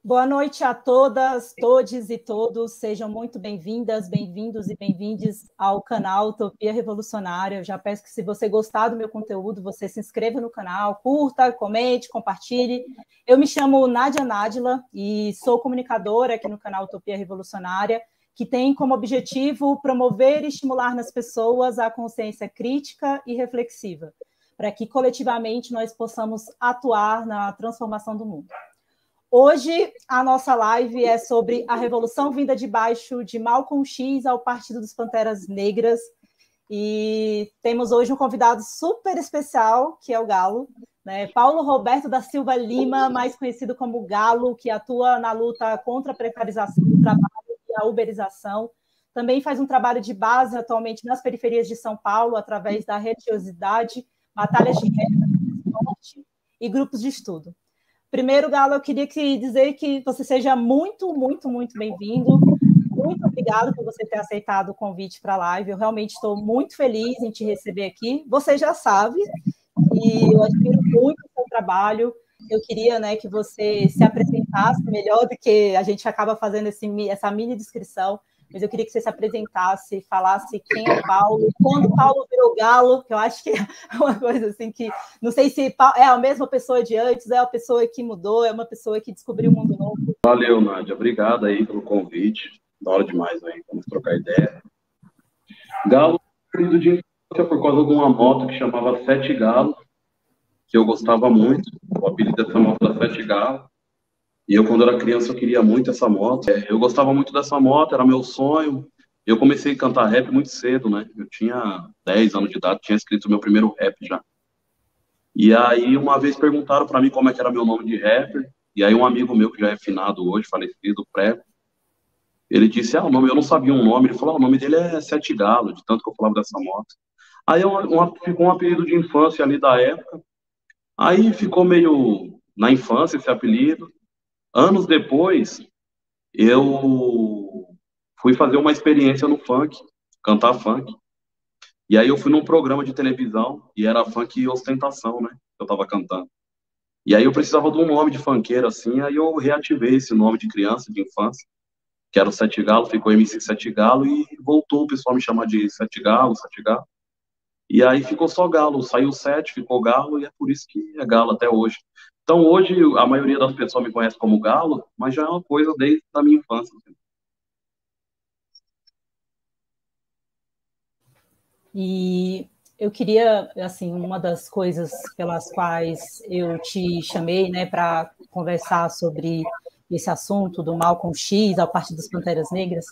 Boa noite a todas, todes e todos. Sejam muito bem-vindas, bem-vindos e bem-vindes ao canal Utopia Revolucionária. Eu já peço que, se você gostar do meu conteúdo, você se inscreva no canal, curta, comente, compartilhe. Eu me chamo Nádia Nádila e sou comunicadora aqui no canal Utopia Revolucionária, que tem como objetivo promover e estimular nas pessoas a consciência crítica e reflexiva, para que coletivamente nós possamos atuar na transformação do mundo. Hoje, a nossa live é sobre a revolução vinda de baixo de Malcolm X ao Partido dos Panteras Negras. E temos hoje um convidado super especial, que é o Galo, né? Paulo Roberto da Silva Lima, mais conhecido como Galo, que atua na luta contra a precarização do trabalho e a uberização. Também faz um trabalho de base atualmente nas periferias de São Paulo, através da religiosidade, batalhas de guerra, esporte e grupos de estudo. Primeiro, Galo, eu queria dizer que você seja muito bem-vindo. Muito obrigado por você ter aceitado o convite para a live. Eu realmente estou muito feliz em te receber aqui. Você já sabe, e eu admiro muito o seu trabalho. Eu queria, né, que você se apresentasse melhor do que a gente acaba fazendo essa mini descrição. Mas eu queria que você se apresentasse, falasse quem é o Paulo, quando o Paulo virou Galo, que eu acho que é uma coisa assim que... Não sei se é a mesma pessoa de antes, é a pessoa que mudou, é uma pessoa que descobriu um mundo novo. Valeu, Nádia. Obrigado aí pelo convite. Da hora demais aí, vamos trocar ideia. Galo, apelido de infância por causa de uma moto que chamava Sete Galo, que eu gostava muito. O apelido dessa moto era Sete Galo. E eu, quando era criança, eu queria muito essa moto. Eu gostava muito dessa moto, era meu sonho. Eu comecei a cantar rap muito cedo, né? Eu tinha 10 anos de idade, tinha escrito meu primeiro rap já. E aí, uma vez perguntaram para mim como é que era meu nome de rapper. E aí, um amigo meu, que já é finado hoje, falecido, Prego, ele disse, o nome, eu não sabia um nome. Ele falou, o nome dele é Sete Galo, de tanto que eu falava dessa moto. Aí, ficou um apelido de infância ali da época. Aí, ficou meio na infância esse apelido. Anos depois, eu fui fazer uma experiência no funk, cantar funk. E aí eu fui num programa de televisão, e era funk e ostentação, né? Eu tava cantando. E aí eu precisava de um nome de funkeiro, assim, aí eu reativei esse nome de criança, de infância, que era o Sete Galo, ficou MC Sete Galo, e voltou o pessoal me chamar de Sete Galo, Sete Galo. E aí ficou só Galo, saiu Sete, ficou Galo, e é por isso que é Galo até hoje. Então, hoje, a maioria das pessoas me conhece como Galo, mas já é uma coisa desde a minha infância. E eu queria, assim, uma das coisas pelas quais eu te chamei, né, para conversar sobre esse assunto do Malcolm X ao Partido das Panteras Negras,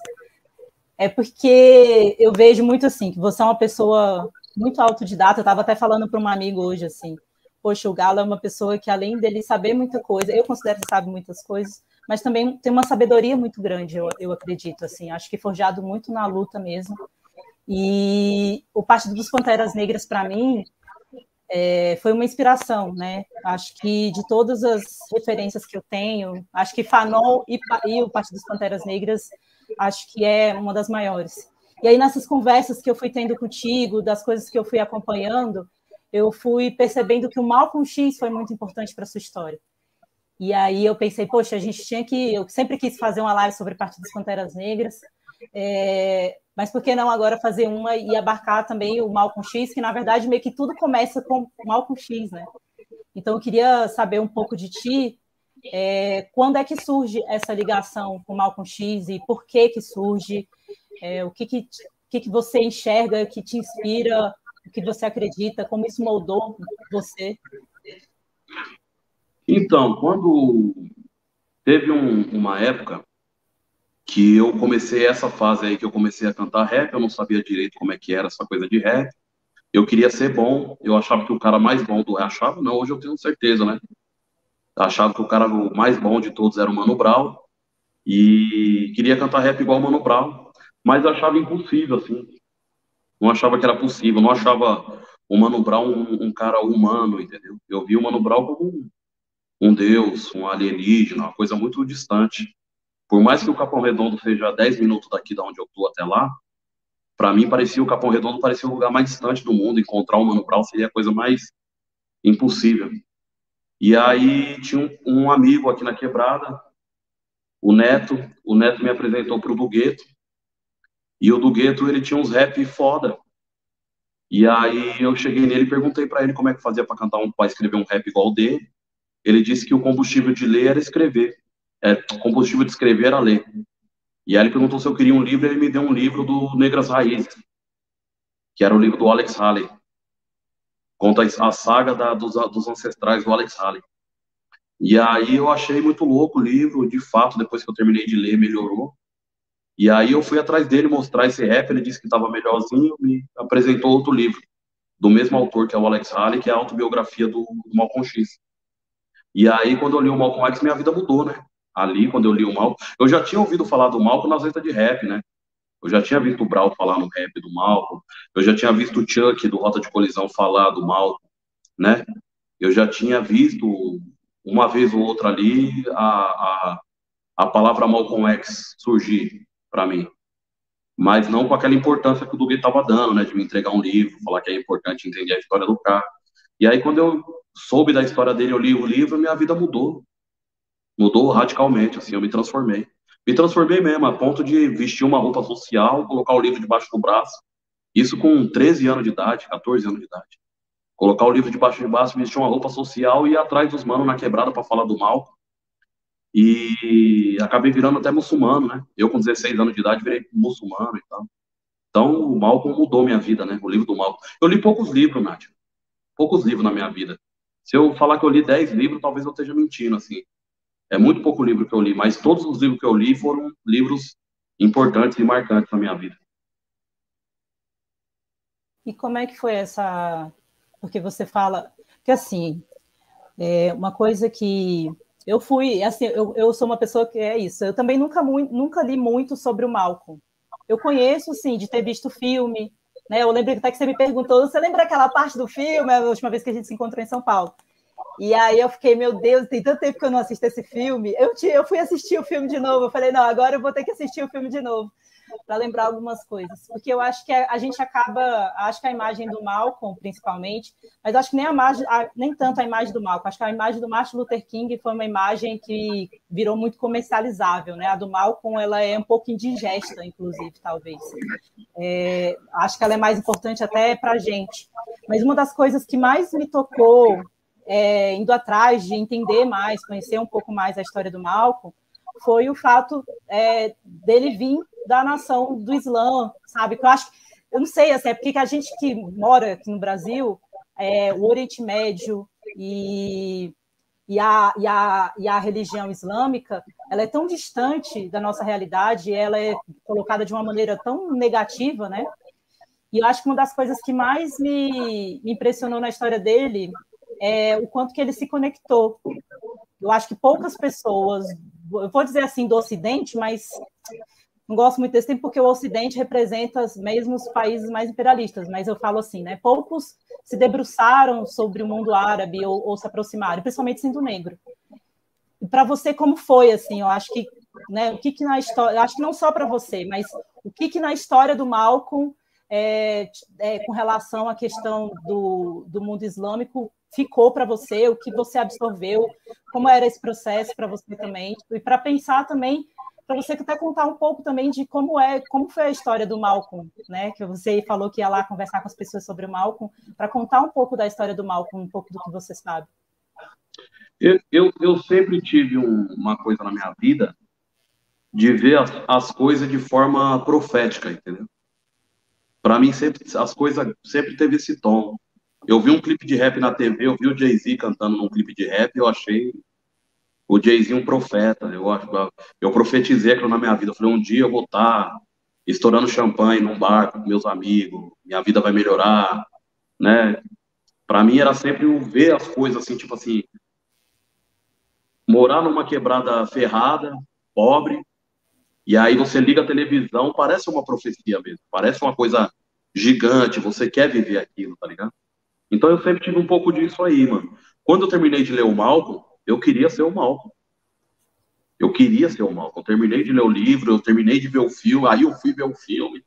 é porque eu vejo muito, assim, que você é uma pessoa muito autodidata. Eu estava até falando para um amigo hoje, assim, poxa, o Galo é uma pessoa que, além dele saber muita coisa, eu considero que sabe muitas coisas, mas também tem uma sabedoria muito grande, eu acredito, assim, acho que forjado muito na luta mesmo. E o Partido dos Panteras Negras, para mim, foi uma inspiração, né? Acho que de todas as referências que eu tenho, acho que Fanon e o Partido dos Panteras Negras, acho que é uma das maiores. E aí, nessas conversas que eu fui tendo contigo, das coisas que eu fui acompanhando, eu fui percebendo que o Malcolm X foi muito importante para a sua história. E aí eu pensei, poxa, a gente tinha que... Eu sempre quis fazer uma live sobre o Partido das Panteras Negras, mas por que não agora fazer uma e abarcar também o Malcolm X, que na verdade meio que tudo começa com o Malcolm X, né? Então eu queria saber um pouco de ti, quando é que surge essa ligação com o Malcolm X e por que surge, o que você enxerga, que te inspira, o que você acredita, como isso moldou você? Então, quando teve uma época que eu comecei essa fase aí, que eu comecei a cantar rap, eu não sabia direito como é que era essa coisa de rap, eu queria ser bom, eu achava que o cara mais bom do... Achava? Não, hoje eu tenho certeza, né? Achava que o cara mais bom de todos era o Mano Brown, e queria cantar rap igual o Mano Brown, mas achava impossível, assim, não achava que era possível, não achava o Mano Brown um cara humano, entendeu? Eu vi o Mano Brown como um deus, um alienígena, uma coisa muito distante. Por mais que o Capão Redondo seja 10 minutos daqui da onde eu tô até lá, para mim parecia o Capão Redondo parecia o lugar mais distante do mundo. Encontrar o Mano Brown seria a coisa mais impossível. E aí tinha um amigo aqui na Quebrada o Neto, o Neto me apresentou pro do Gueto, e o do Gueto, ele tinha uns rap foda. E aí eu cheguei nele e perguntei pra ele como é que fazia pra cantar para escrever um rap igual o dele. Ele disse que o combustível de ler era escrever. O combustível de escrever era ler. E aí ele perguntou se eu queria um livro, e ele me deu um livro do Negras Raízes, que era o livro do Alex Haley. Conta a saga dos ancestrais do Alex Haley. E aí eu achei muito louco o livro, de fato, depois que eu terminei de ler, melhorou. E aí eu fui atrás dele mostrar esse rap, ele disse que estava melhorzinho, me apresentou outro livro, do mesmo autor, que é o Alex Haley, que é a autobiografia do Malcolm X. E aí, quando eu li o Malcolm X, minha vida mudou, né? Ali, quando eu li o Malcolm, eu já tinha ouvido falar do Malcolm nas letras de rap, né? Eu já tinha visto o Brau falar no rap do Malcolm, eu já tinha visto o Chuck do Rota de Colisão falar do Malcolm, né? Eu já tinha visto uma vez ou outra ali a palavra Malcolm X surgir para mim, mas não com aquela importância que o Duguay estava dando, né? De me entregar um livro, falar que é importante entender a história do cara. E aí, quando eu soube da história dele, eu li o livro, minha vida mudou. Mudou radicalmente, assim, eu me transformei. Me transformei mesmo, a ponto de vestir uma roupa social, colocar o livro debaixo do braço. Isso com 13 anos de idade, 14 anos de idade. Colocar o livro debaixo do braço, vestir uma roupa social e ir atrás dos manos na quebrada para falar do mal. E acabei virando até muçulmano, né? Eu, com 16 anos de idade, virei muçulmano e tal. Então, o Malcolm mudou minha vida, né? O livro do Malcolm. Eu li poucos livros, Nath. Poucos livros na minha vida. Se eu falar que eu li 10 livros, talvez eu esteja mentindo, assim. É muito pouco livro que eu li, mas todos os livros que eu li foram livros importantes e marcantes na minha vida. E como é que foi essa... Porque você fala... Que assim, uma coisa que... Eu fui... Assim, eu sou uma pessoa que é isso. Eu também nunca li muito sobre o Malcolm. Eu conheço, sim, de ter visto filme, né? Eu lembro até que você me perguntou, você lembra aquela parte do filme, a última vez que a gente se encontrou em São Paulo? E aí eu fiquei, meu Deus, tem tanto tempo que eu não assisto esse filme. Eu fui assistir o filme de novo. Eu falei, não, agora eu vou ter que assistir o filme de novo para lembrar algumas coisas. Porque eu acho que a gente acaba, acho que a imagem do Malcolm, principalmente, mas acho que nem tanto a imagem do Malcolm, acho que a imagem do Martin Luther King foi uma imagem que virou muito comercializável, né? A do Malcolm, ela é um pouco indigesta, inclusive, talvez. Acho que ela é mais importante até para a gente. Mas uma das coisas que mais me tocou indo atrás de entender mais, conhecer um pouco mais a história do Malcolm, foi o fato dele vir da nação do Islã, sabe? Que eu não sei, assim, é porque a gente que mora aqui no Brasil, o Oriente Médio e a religião islâmica, ela é tão distante da nossa realidade, ela é colocada de uma maneira tão negativa, né? E eu acho que uma das coisas que mais me impressionou na história dele é o quanto que ele se conectou. Eu acho que poucas pessoas, eu vou dizer assim, do Ocidente, mas não gosto muito desse tempo porque o Ocidente representa mesmo os países mais imperialistas, mas eu falo assim, né? Poucos se debruçaram sobre o mundo árabe ou se aproximaram, principalmente sendo negro. E para você, como foi, assim? Eu acho que, né, o que na história, eu acho que não só para você, mas o que na história do Malcolm, com relação à questão do mundo islâmico, ficou para você, o que você absorveu, como era esse processo para você também, e para pensar também, para você até contar um pouco também de como foi a história do Malcolm, né? Que você falou que ia lá conversar com as pessoas sobre o Malcolm, para contar um pouco da história do Malcolm, um pouco do que você sabe. Eu sempre tive uma coisa na minha vida de ver as coisas de forma profética, entendeu? Para mim, as coisas sempre teve esse tom. Eu vi um clipe de rap na TV, eu vi o Jay-Z cantando num clipe de rap, eu achei o Jay-Z um profeta. Eu profetizei aquilo na minha vida. Eu falei, um dia eu vou estar estourando champanhe num bar com meus amigos, minha vida vai melhorar, né? Para mim era sempre ver as coisas assim, tipo assim, morar numa quebrada ferrada, pobre, e aí você liga a televisão, parece uma profecia mesmo, parece uma coisa gigante, você quer viver aquilo, tá ligado? Então eu sempre tive um pouco disso aí, mano. Quando eu terminei de ler o Malcolm, eu queria ser o Malcolm. Eu queria ser o Malcolm. Eu terminei de ler o livro, eu terminei de ver o filme, aí eu fui ver o filme.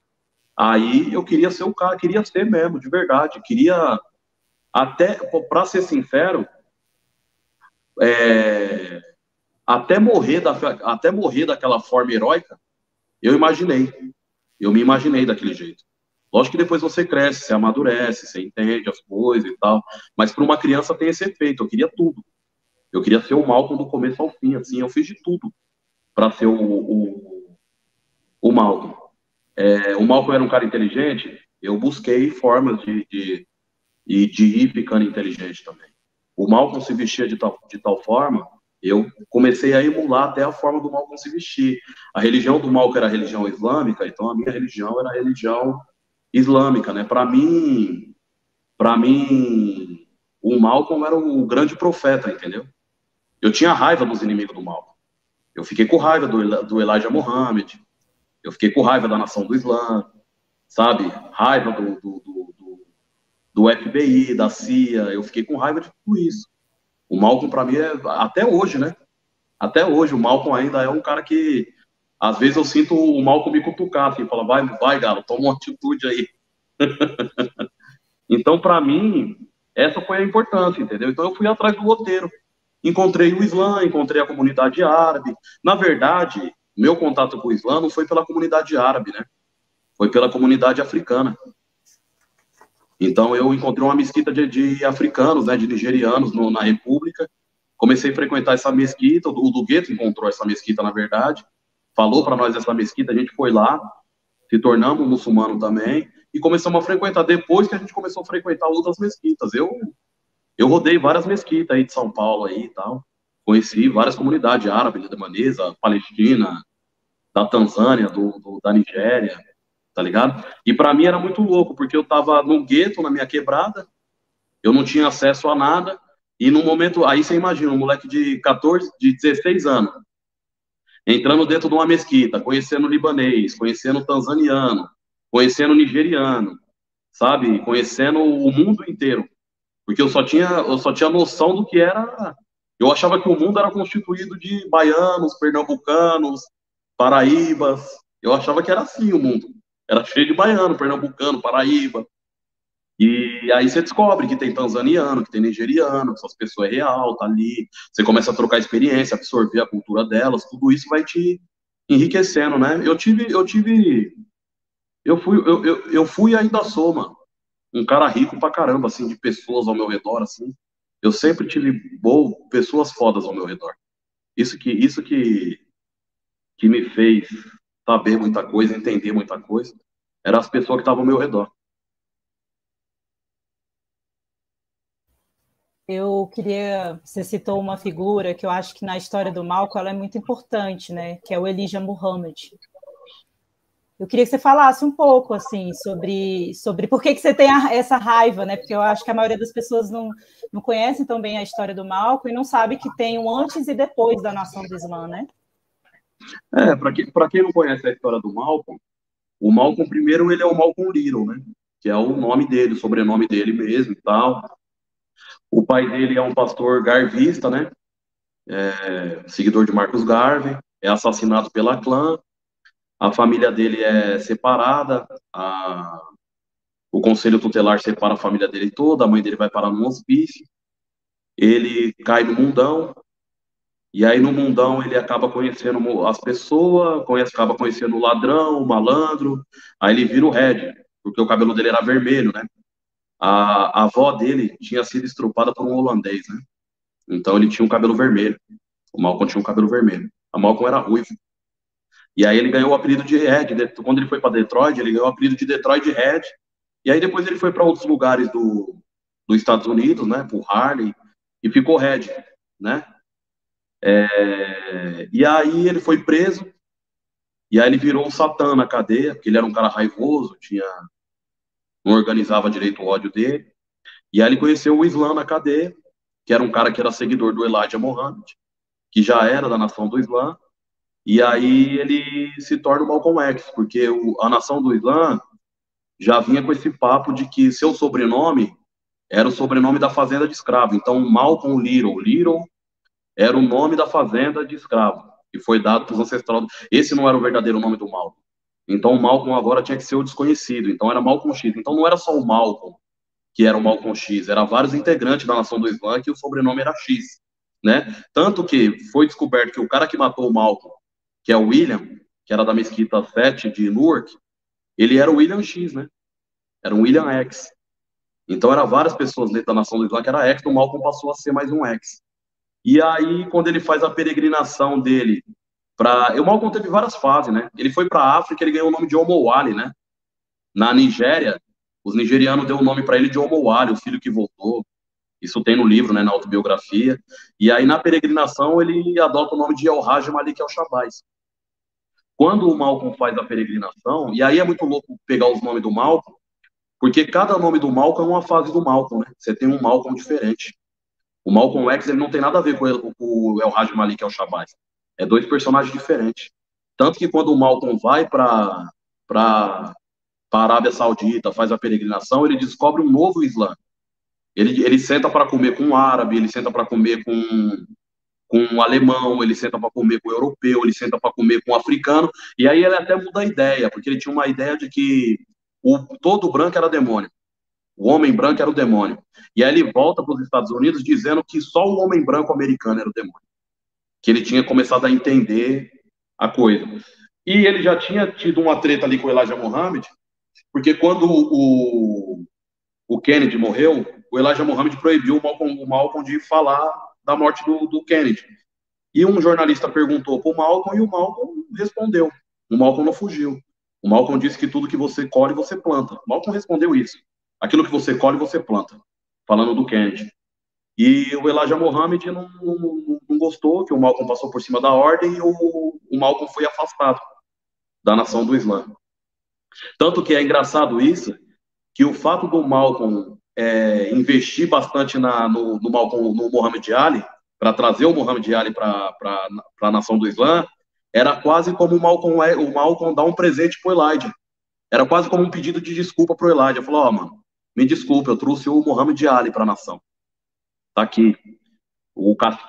Aí eu queria ser o cara, queria ser mesmo, de verdade. Queria, até, pra ser sincero, é, até morrer daquela forma heróica, eu imaginei. Eu me imaginei daquele jeito. Lógico que depois você cresce, você amadurece, você entende as coisas e tal. Mas para uma criança tem esse efeito. Eu queria tudo. Eu queria ser o Malcolm do começo ao fim, assim. Eu fiz de tudo para ser o Malcolm. O Malcolm era um cara inteligente. Eu busquei formas de ir ficando inteligente também. O Malcolm se vestia de tal forma, eu comecei a emular até a forma do Malcolm se vestir. A religião do Malcolm era a religião islâmica, então a minha religião era a religião islâmica, né? Para mim, o Malcolm era o grande profeta, entendeu? Eu tinha raiva dos inimigos do Malcolm. Eu fiquei com raiva do Elijah Muhammad, eu fiquei com raiva da nação do Islã, sabe? Raiva do FBI, da CIA, eu fiquei com raiva de tudo isso. O Malcolm, para mim, até hoje, né? Até hoje, o Malcolm ainda é um cara que, às vezes, eu sinto o Malcolm me cutucar, assim, fala, vai, Galo, toma uma atitude aí. Então, para mim, essa foi a importância, entendeu? Então, eu fui atrás do roteiro. Encontrei o Islã, encontrei a comunidade árabe. Na verdade, meu contato com o Islã não foi pela comunidade árabe, né? Foi pela comunidade africana. Então, eu encontrei uma mesquita de africanos, né, de nigerianos na República. Comecei a frequentar essa mesquita, o do Gueto encontrou essa mesquita, na verdade. Falou para nós essa mesquita, a gente foi lá, se tornamos muçulmano também, e começamos a frequentar. Depois que a gente começou a frequentar outras mesquitas. Eu rodei várias mesquitas aí de São Paulo aí e tal. Conheci várias comunidades árabes, libanesa, palestina, da Tanzânia, da Nigéria, tá ligado? E para mim era muito louco, porque eu tava num gueto, na minha quebrada, eu não tinha acesso a nada, e no momento, aí você imagina, um moleque de 16 anos, entrando dentro de uma mesquita, conhecendo libanês, conhecendo tanzaniano, conhecendo nigeriano, sabe? Conhecendo o mundo inteiro. Porque eu só tinha noção do que era. Eu achava que o mundo era constituído de baianos, pernambucanos, paraíbas. Eu achava que era assim o mundo. Era cheio de baiano, pernambucano, paraíba. E aí você descobre que tem tanzaniano, que tem nigeriano, que essas pessoas é real, tá ali. Você começa a trocar experiência, absorver a cultura delas, tudo isso vai te enriquecendo, né? Eu fui e ainda sou, mano, um cara rico pra caramba, assim, de pessoas ao meu redor, assim. Eu sempre tive pessoas fodas ao meu redor. Isso que me fez saber muita coisa, entender muita coisa, eram as pessoas que estavam ao meu redor. Eu queria, você citou uma figura que eu acho que na história do Malcolm ela é muito importante, né? Que é o Elijah Muhammad. Eu queria que você falasse um pouco assim sobre por que você tem essa raiva, né? Porque eu acho que a maioria das pessoas não conhecem tão bem a história do Malcolm e não sabe que tem um antes e depois da nação do Islã, né? Para quem não conhece a história do Malcolm, o Malcolm, primeiro, ele é o Malcolm Little, né? Que é o nome dele, o sobrenome dele mesmo e tal. O pai dele é um pastor garvista, né? Seguidor de Marcus Garvey, é assassinado pela clã. A família dele é separada, o conselho tutelar separa a família dele toda, a mãe dele vai parar num hospício, ele cai no mundão, e aí no mundão ele acaba conhecendo as pessoas, acaba conhecendo o ladrão, o malandro, aí ele vira o Red, porque o cabelo dele era vermelho, né? A avó dele tinha sido estrupada por um holandês, né? Então ele tinha um cabelo vermelho, o Malcolm tinha um cabelo vermelho, a Malcolm era ruivo. E aí ele ganhou o apelido de Red. Quando ele foi para Detroit, ele ganhou o apelido de Detroit Red. E aí depois ele foi para outros lugares dos Estados Unidos, né? Pro Harlem, e ficou Red, né? E aí ele foi preso, e aí ele virou um Satã na cadeia, porque ele era um cara raivoso, não organizava direito o ódio dele. E aí ele conheceu o Islã na cadeia, que era um cara que era seguidor do Elijah Muhammad, que já era da nação do Islã. E aí ele se torna o Malcolm X, porque a nação do Islã já vinha com esse papo de que seu sobrenome era o sobrenome da fazenda de escravo. Então, Malcolm Little. Little era o nome da fazenda de escravo, que foi dado para os ancestrais. Esse não era o verdadeiro nome do Malcolm. Então, o Malcolm agora tinha que ser o desconhecido. Então, era Malcolm X. Então, não era só o Malcolm que era o Malcolm X, era vários integrantes da nação do Islã que o sobrenome era X, né? Tanto que foi descoberto que o cara que matou o Malcolm, que é o William, que era da Mesquita 7 de Newark, ele era o William X, né? Era um William X. Então, eram várias pessoas dentro da nação do Islã que era X, o Malcolm passou a ser mais um X. E aí, quando ele faz a peregrinação dele para... O Malcolm teve várias fases, né? Ele foi para a África, ele ganhou o nome de Omowale, né? Na Nigéria, os nigerianos deu o nome para ele de Omowale, o filho que voltou. Isso tem no livro, né, na autobiografia. E aí, na peregrinação, ele adota o nome de El-Hajj Malik El-Shabazz. Quando o Malcolm faz a peregrinação, e aí é muito louco pegar os nomes do Malcolm, porque cada nome do Malcolm é uma fase do Malcolm, né? Você tem um Malcolm diferente. O Malcolm X ele não tem nada a ver com o El-Hajj Malik El-Shabazz. É dois personagens diferentes. Tanto que quando o Malcolm vai para a Arábia Saudita, faz a peregrinação, ele descobre um novo Islã. Ele senta para comer com um árabe, ele senta para comer com um alemão, ele senta para comer com um europeu, ele senta para comer com um africano, e aí ele até muda a ideia, porque ele tinha uma ideia de que todo branco era demônio. O homem branco era o demônio. E aí ele volta para os Estados Unidos dizendo que só o homem branco americano era o demônio. Que ele tinha começado a entender a coisa. E ele já tinha tido uma treta ali com o Elijah Muhammad, porque quando o Kennedy morreu, o Elijah Muhammad proibiu o Malcolm de falar da morte do Kennedy. E um jornalista perguntou para o Malcolm e o Malcolm respondeu. O Malcolm não fugiu. O Malcolm disse que tudo que você colhe, você planta. O Malcolm respondeu isso. Aquilo que você colhe, você planta. Falando do Kennedy. E o Elijah Muhammad não gostou, que o Malcolm passou por cima da ordem e o Malcolm foi afastado da nação do Islã. Tanto que é engraçado isso, que o fato do Malcolm investir bastante no Muhammad Ali, para trazer o Muhammad Ali para a nação do Islã, era quase como o Malcolm dar um presente para o Elijah. Era quase como um pedido de desculpa para o Elijah. Falou, mano, me desculpa, eu trouxe o Muhammad Ali para a nação. Tá aqui.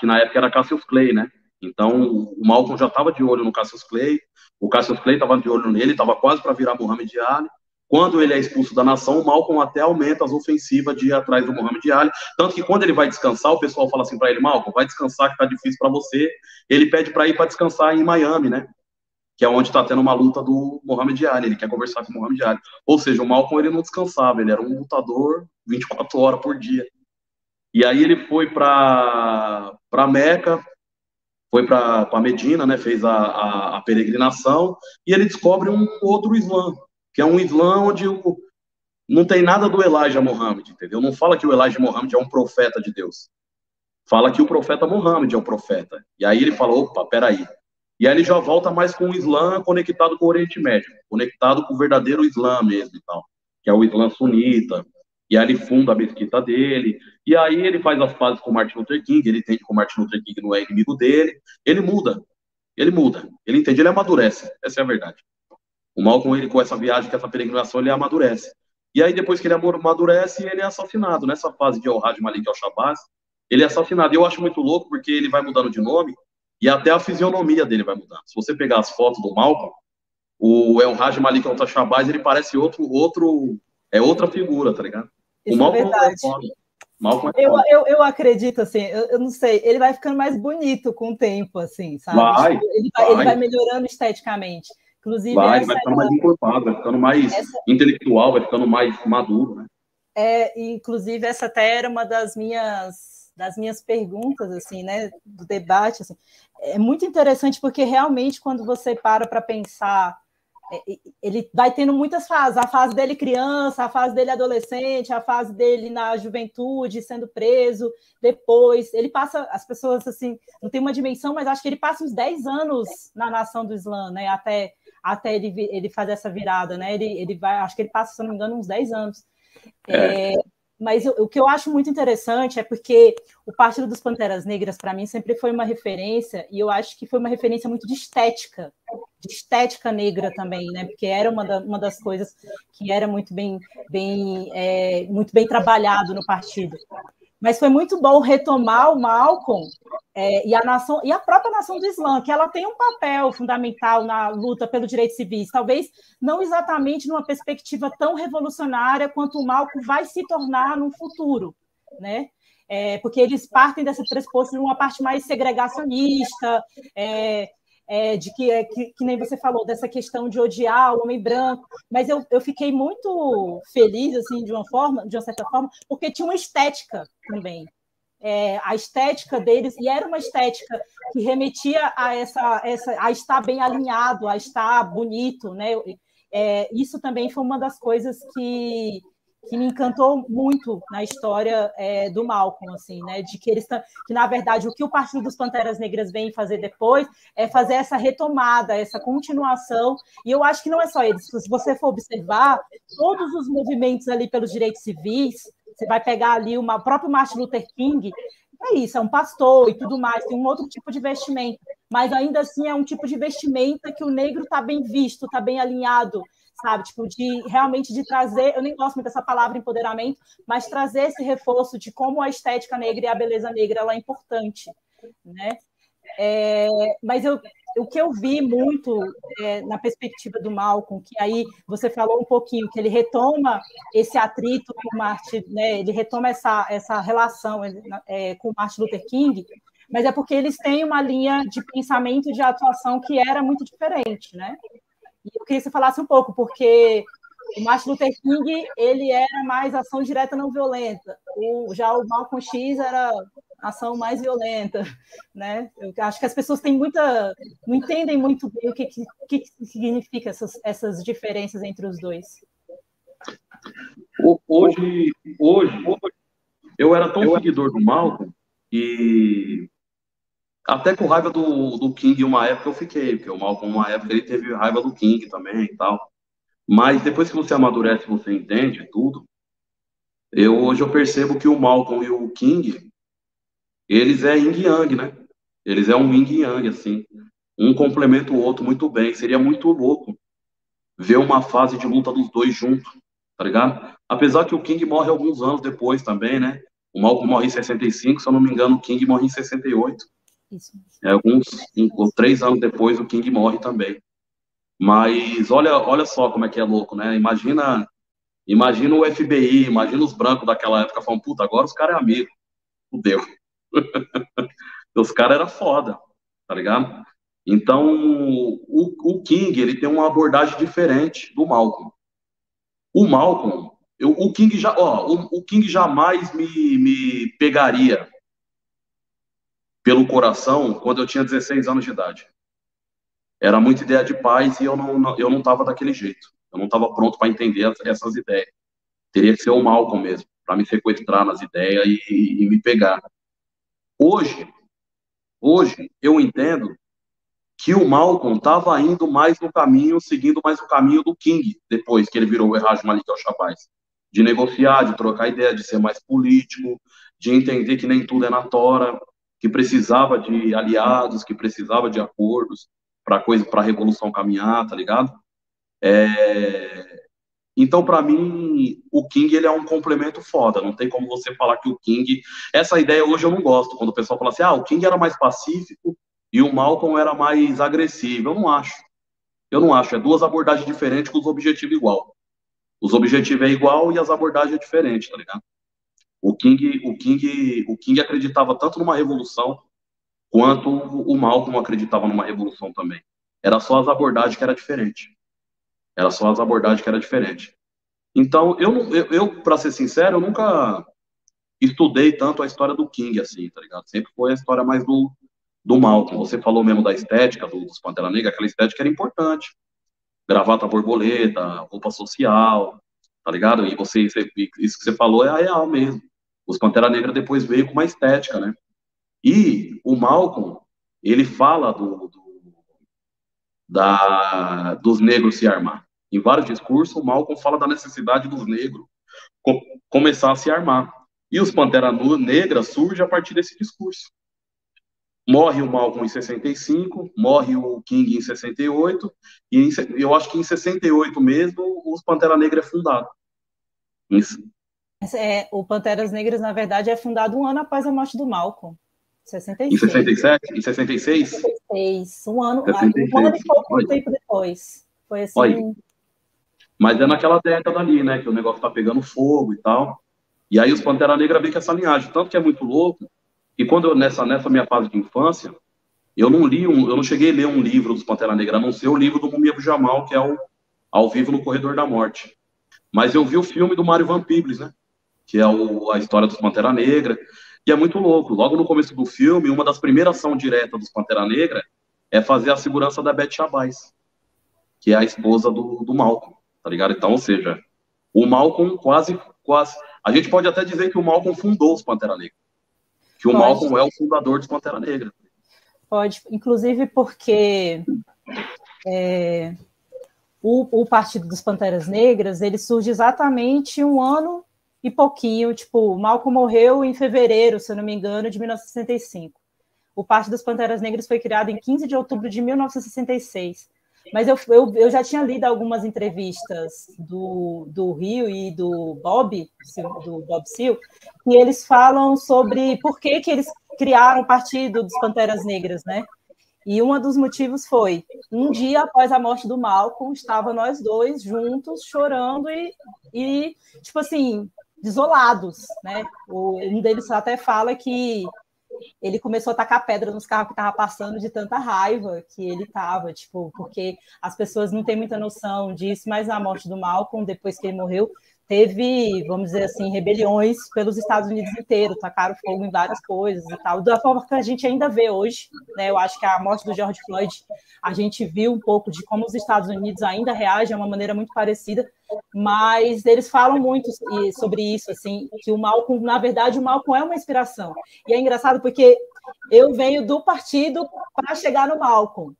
Que na época era Cassius Clay, né? Então, o Malcolm já estava de olho no Cassius Clay, o Cassius Clay estava de olho nele, estava quase para virar Muhammad Ali. Quando ele é expulso da nação, o Malcolm até aumenta as ofensivas de ir atrás do Muhammad Ali. Tanto que quando ele vai descansar, o pessoal fala assim para ele, Malcolm, vai descansar que tá difícil para você. Ele pede para ir para descansar em Miami, né? Que é onde está tendo uma luta do Muhammad Ali. Ele quer conversar com o Muhammad Ali. Ou seja, o Malcolm ele não descansava, ele era um lutador 24 horas por dia. E aí ele foi para Meca, foi para Medina, né? Fez a peregrinação e ele descobre um outro Islã, que é um Islã onde não tem nada do Elijah Muhammad, entendeu? Não fala que o Elijah Muhammad é um profeta de Deus. Fala que o profeta Muhammad é o profeta. E aí ele fala, opa, peraí. E aí ele já volta mais com o Islã conectado com o Oriente Médio, conectado com o verdadeiro Islã mesmo e tal, que é o Islã sunita. E aí ele funda a mesquita dele, e aí ele faz as pazes com o Martin Luther King, ele entende que o Martin Luther King não é inimigo dele, ele muda, ele entende, ele amadurece, essa é a verdade. O Malcolm, ele com essa viagem, com essa peregrinação, ele amadurece. E aí depois que ele amadurece, ele é assassinado. Nessa fase de El-Hajj Malik El-Shabazz, ele é assassinado. E eu acho muito louco, porque ele vai mudando de nome, e até a fisionomia dele vai mudando. Se você pegar as fotos do Malcolm, o El-Hajj Malik El-Shabazz, ele parece outra figura, tá ligado? Isso o Malcolm é verdade. Malcolm eu acredito, assim, eu não sei, ele vai ficando mais bonito com o tempo, assim, sabe? Ele vai melhorando esteticamente. Inclusive, vai ficando mais encorpado, vai ficando mais intelectual, vai ficando mais maduro, né? Inclusive, essa até era uma das minhas perguntas, assim, né, do debate, assim. É muito interessante porque realmente quando você para pensar, ele vai tendo muitas fases, a fase dele criança, a fase dele adolescente, a fase dele na juventude, sendo preso, depois, ele passa, as pessoas, assim, não tem uma dimensão, mas acho que ele passa uns 10 anos na nação do Islã, né, até ele fazer essa virada, né, ele vai, acho que ele passa, se não me engano, uns 10 anos. Mas o que eu acho muito interessante é porque o Partido dos Panteras Negras, para mim, sempre foi uma referência, e eu acho que foi uma referência muito de estética negra também, né? Porque era uma das coisas que era muito bem trabalhado no partido. Mas foi muito bom retomar o Malcolm e a própria nação do Islã, que ela tem um papel fundamental na luta pelos direitos civis, talvez não exatamente numa perspectiva tão revolucionária quanto o Malcolm vai se tornar no futuro, né? porque eles partem dessa pressuposto de uma parte mais segregacionista, de que nem você falou, dessa questão de odiar o homem branco, mas eu fiquei muito feliz, assim, de uma certa forma, porque tinha uma estética também. A estética deles, e era uma estética que remetia a estar bem alinhado, a estar bonito, né? Isso também foi uma das coisas que me encantou muito na história do Malcolm, assim, né? De que que na verdade o que o Partido dos Panteras Negras vem fazer depois é fazer essa retomada, essa continuação. E eu acho que não é só eles. Se você for observar todos os movimentos ali pelos direitos civis, você vai pegar ali o próprio Martin Luther King, é um pastor e tudo mais, tem um outro tipo de vestimenta, mas ainda assim é um tipo de vestimenta que o negro está bem visto, está bem alinhado, sabe? Tipo, realmente de trazer, eu nem gosto muito dessa palavra empoderamento, mas trazer esse reforço de como a estética negra e a beleza negra ela é importante, né? Mas o que eu vi muito na perspectiva do Malcolm, que aí você falou um pouquinho, que ele retoma esse atrito com Martin, né? Ele retoma essa relação com Martin Luther King, mas é porque eles têm uma linha de pensamento e de atuação que era muito diferente, né? E eu queria que você falasse um pouco, porque o Martin Luther King ele era mais ação direta não violenta, já o Malcolm X era ação mais violenta, né? Eu acho que as pessoas não entendem muito bem o que significa essas diferenças entre os dois. Hoje eu era tão seguidor do Malcolm e até com raiva do King uma época eu fiquei, porque o Malcolm uma época ele teve raiva do King também e tal. Mas depois que você amadurece, você entende tudo. Hoje eu percebo que o Malcolm e o King, eles é yin yang, né? Eles é um yin yang, assim. Um complementa o outro muito bem. Seria muito louco ver uma fase de luta dos dois juntos, tá ligado? Apesar que o King morre alguns anos depois também, né? O Malcolm morre em 65, se eu não me engano, o King morre em 68. Isso. Alguns 3 anos depois, o King morre também. Mas olha só como é que é louco, né? Imagina o FBI, imagina os brancos daquela época falando, puta, agora os caras é amigo. Fudeu. Os caras eram foda, tá ligado? Então, o King, ele tem uma abordagem diferente do Malcolm. O Malcolm, o King o King jamais me pegaria pelo coração quando eu tinha 16 anos de idade. Era muita ideia de paz e eu não tava daquele jeito. Eu não tava pronto para entender essas ideias. Teria que ser o Malcolm mesmo, para me sequestrar nas ideias e me pegar. Hoje eu entendo que o Malcolm estava indo mais no caminho, seguindo mais o caminho do King, depois que ele virou o Erraj Malik al-Shabazz. De negociar, de trocar ideia, de ser mais político, de entender que nem tudo é na tora, que precisava de aliados, que precisava de acordos para a revolução caminhar, tá ligado? Então, para mim, o King ele é um complemento foda. Não tem como você falar que o King. Essa ideia hoje eu não gosto. Quando o pessoal fala assim, o King era mais pacífico e o Malcolm era mais agressivo. Eu não acho. Eu não acho. É duas abordagens diferentes com os objetivos igual. Os objetivos é igual e as abordagens é diferente, tá ligado? O King acreditava tanto numa revolução quanto o Malcolm acreditava numa revolução também. Era só as abordagens que era diferente. Era só as abordagens que era diferente. Então, eu para ser sincero, eu nunca estudei tanto a história do King, assim, tá ligado? Sempre foi a história mais do Malcolm. Você falou mesmo da estética dos Pantera Negra, aquela estética era importante. Gravata borboleta, roupa social, tá ligado? E isso que você falou é a real mesmo. Os Pantera Negra depois veio com uma estética, né? E o Malcolm, ele fala dos negros se armar. Em vários discursos, o Malcolm fala da necessidade dos negros começar a se armar. E os Pantera Negra surge a partir desse discurso. Morre o Malcolm em 65, morre o King em 68, e eu acho que em 68 mesmo, os Pantera Negra é fundado. Isso. O Panteras Negras, na verdade, é fundado um ano após a morte do Malcolm. 66. Em 67? Em 66? 66. Um ano 66. Um ano e pouco tempo depois. Foi assim. Olha. Mas é naquela década ali, né? Que o negócio tá pegando fogo e tal. E aí os Pantera Negra vêm com essa linhagem, tanto que é muito louco, e quando eu, nessa minha fase de infância, eu não cheguei a ler um livro dos Pantera Negra, a não ser o livro do Mumia Abu-Jamal, que é o Ao Vivo no Corredor da Morte. Mas eu vi o filme do Mário Van Peebles, né? Que é a história dos Pantera Negra, e é muito louco. Logo no começo do filme, uma das primeiras ações diretas dos Pantera Negra é fazer a segurança da Beth Shabazz, que é a esposa do Malcolm, tá ligado? Então, ou seja, o Malcolm quase. A gente pode até dizer que o Malcolm fundou os Pantera Negra, que o Pode, Malcolm é o fundador dos Pantera Negra. pode, inclusive porque o Partido dos Panteras Negras, ele surge exatamente um ano e pouquinho, tipo, o Malcolm morreu em fevereiro, se eu não me engano, de 1965. O Partido dos Panteras Negras foi criado em 15 de outubro de 1966. Mas eu já tinha lido algumas entrevistas do Rio e do Bob Seale, e eles falam sobre por que eles criaram o Partido dos Panteras Negras, né? E um dos motivos foi, um dia após a morte do Malcolm, estava nós dois juntos, chorando e tipo assim, desolados, né? Um deles até fala que ele começou a tacar pedra nos carros que estavam passando de tanta raiva que ele estava, tipo, porque as pessoas não têm muita noção disso, mas na morte do Malcolm, depois que ele morreu, teve, vamos dizer assim, rebeliões pelos Estados Unidos inteiro, tacaram fogo em várias coisas e tal, da forma que a gente ainda vê hoje, né? Eu acho que a morte do George Floyd, a gente viu um pouco de como os Estados Unidos ainda reagem de uma maneira muito parecida, mas eles falam muito sobre isso, assim, que o Malcolm, na verdade, o Malcolm é uma inspiração. E é engraçado porque eu venho do partido para chegar no Malcolm.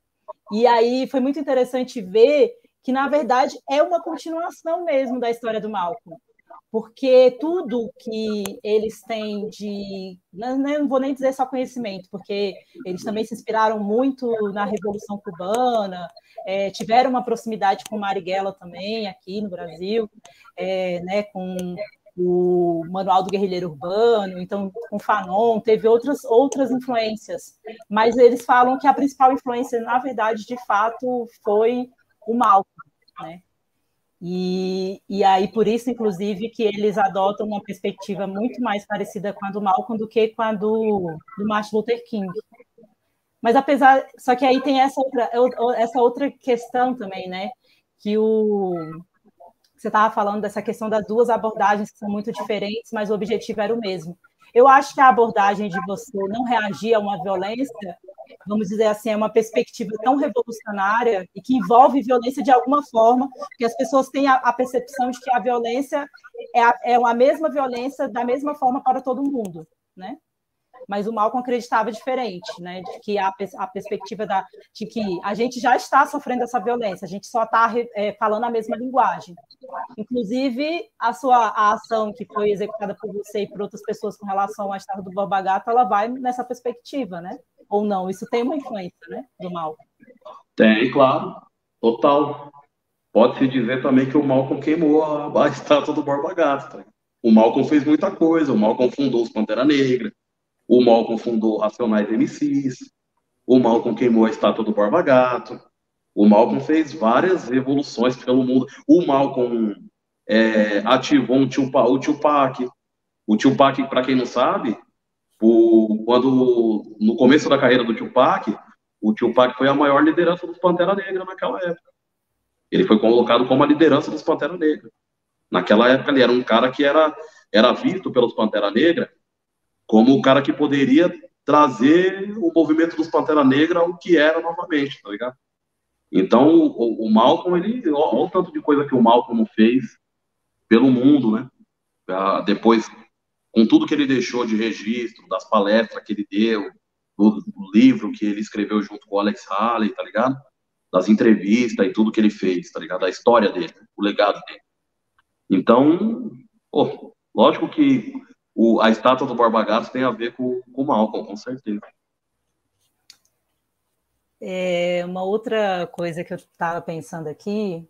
E aí foi muito interessante ver que, na verdade, é uma continuação mesmo da história do Malcolm. Porque tudo que eles têm de. Não vou nem dizer só conhecimento, porque eles também se inspiraram muito na Revolução Cubana, tiveram uma proximidade com Marighella também, aqui no Brasil, né, com o Manual do Guerrilheiro Urbano, então com Fanon, teve outras influências. Mas eles falam que a principal influência, na verdade, de fato, foi o Malcolm, né? E aí, por isso, inclusive, que eles adotam uma perspectiva muito mais parecida com a do Malcolm do que com a do Martin Luther King. Mas apesar, só que aí tem essa outra questão também, né? Que você estava falando dessa questão das duas abordagens que são muito diferentes, mas o objetivo era o mesmo. Eu acho que a abordagem de você não reagir a uma violência, vamos dizer assim, é uma perspectiva tão revolucionária e que envolve violência de alguma forma, que as pessoas têm a percepção de que a violência é a mesma violência da mesma forma para todo mundo, né? Mas o Malcolm acreditava diferente, né? De que a perspectiva de que a gente já está sofrendo essa violência, a gente só está falando a mesma linguagem. Inclusive, a ação que foi executada por você e por outras pessoas com relação à história do Borba Gato, ela vai nessa perspectiva, né? Ou não? Isso tem uma influência, né? Do Malcolm. Tem, claro, total. Pode-se dizer também que o Malcolm queimou a estátua do Borba Gato. Tá? O Malcolm fez muita coisa, o Malcolm fundou os Pantera Negra, o Malcolm fundou Racionais MCs, o Malcolm queimou a estátua do Borba Gato, o Malcolm fez várias revoluções pelo mundo. O Malcolm ativou o Tupac. O Tupac, para quem não sabe, quando no começo da carreira do Tupac, o Tupac foi a maior liderança dos Pantera Negra naquela época. Ele foi colocado como a liderança dos Pantera Negra. Naquela época, ele era um cara que era visto pelos Pantera Negra como o cara que poderia trazer o movimento dos Pantera Negra ao que era novamente, tá ligado? Então, o Malcolm, olha o tanto de coisa que o Malcolm fez pelo mundo, né? Depois, com tudo que ele deixou de registro, das palestras que ele deu, do livro que ele escreveu junto com o Alex Haley, tá ligado? Das entrevistas e tudo que ele fez, tá ligado? A história dele, o legado dele. Então, pô, lógico que a estátua do Borba Gato tem a ver com o Malcolm, com certeza. Uma outra coisa que eu estava pensando aqui,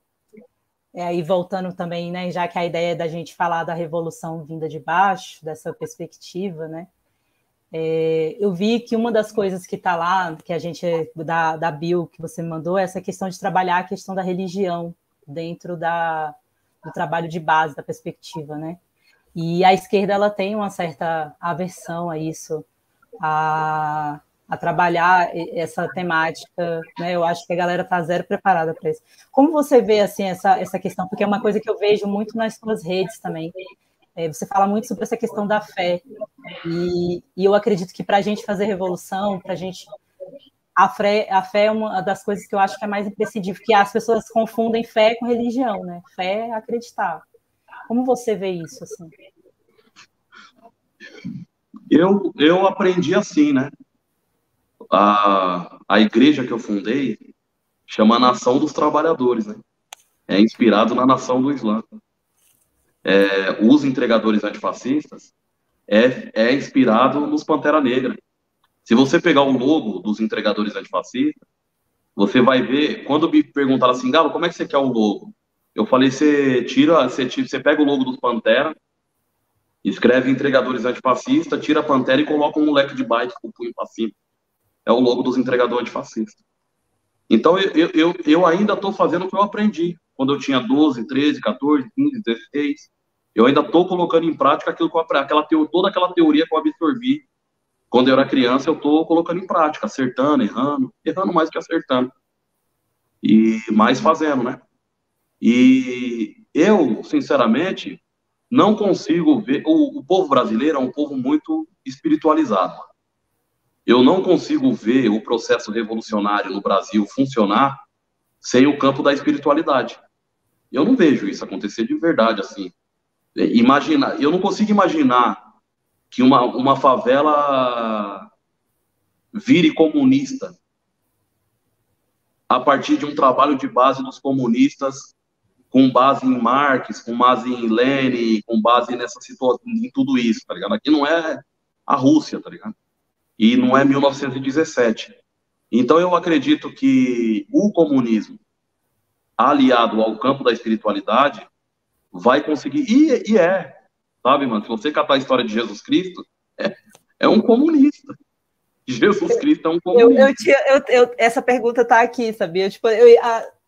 aí voltando também, né, já que a ideia é da gente falar da revolução vinda de baixo, dessa perspectiva, né, eu vi que uma das coisas que está lá, que a gente, da bio que você mandou, é essa questão de trabalhar a questão da religião dentro do trabalho de base, da perspectiva, né? E a esquerda ela tem uma certa aversão a isso, a trabalhar essa temática, né? Eu acho que a galera está zero preparada para isso. Como você vê assim essa questão? Porque é uma coisa que eu vejo muito nas suas redes também. Você fala muito sobre essa questão da fé, e eu acredito que para a gente fazer revolução, para a gente... A fé é uma das coisas que eu acho que é mais imprescindível, que as pessoas confundem fé com religião, né? Fé é acreditar. Como você vê isso, assim? Eu aprendi assim, né? A igreja que eu fundei chama Nação dos Trabalhadores, né? É inspirado na nação do Islã. Os entregadores antifascistas é inspirado nos Pantera Negra. Se você pegar o logo dos entregadores antifascistas, você vai ver, quando me perguntaram assim, Galo, como é que você quer o logo? Eu falei, você pega o logo dos Pantera, escreve entregadores antifascistas, tira a Pantera e coloca um moleque de bike com o punho pra cima. É o logo dos entregadores antifascistas. Então, eu ainda estou fazendo o que eu aprendi. Quando eu tinha 12, 13, 14, 15, 16, eu ainda estou colocando em prática toda aquela teoria que eu absorvi. Quando eu era criança, eu estou colocando em prática, acertando, errando mais que acertando. E mais fazendo, né? E eu, sinceramente, não consigo ver... O povo brasileiro é um povo muito espiritualizado. Eu não consigo ver o processo revolucionário no Brasil funcionar sem o campo da espiritualidade. Eu não vejo isso acontecer de verdade, assim. Eu não consigo imaginar que uma favela vire comunista a partir de um trabalho de base dos comunistas, com base em Marx, com base em Lenin, com base nessa situação, em tudo isso, tá ligado? Aqui não é a Rússia, tá ligado? E não é 1917. Então eu acredito que o comunismo, aliado ao campo da espiritualidade, vai conseguir. Sabe, mano? Se você catar a história de Jesus Cristo, é um comunista. Jesus Cristo é um comunista. Essa pergunta tá aqui, sabia? Tipo,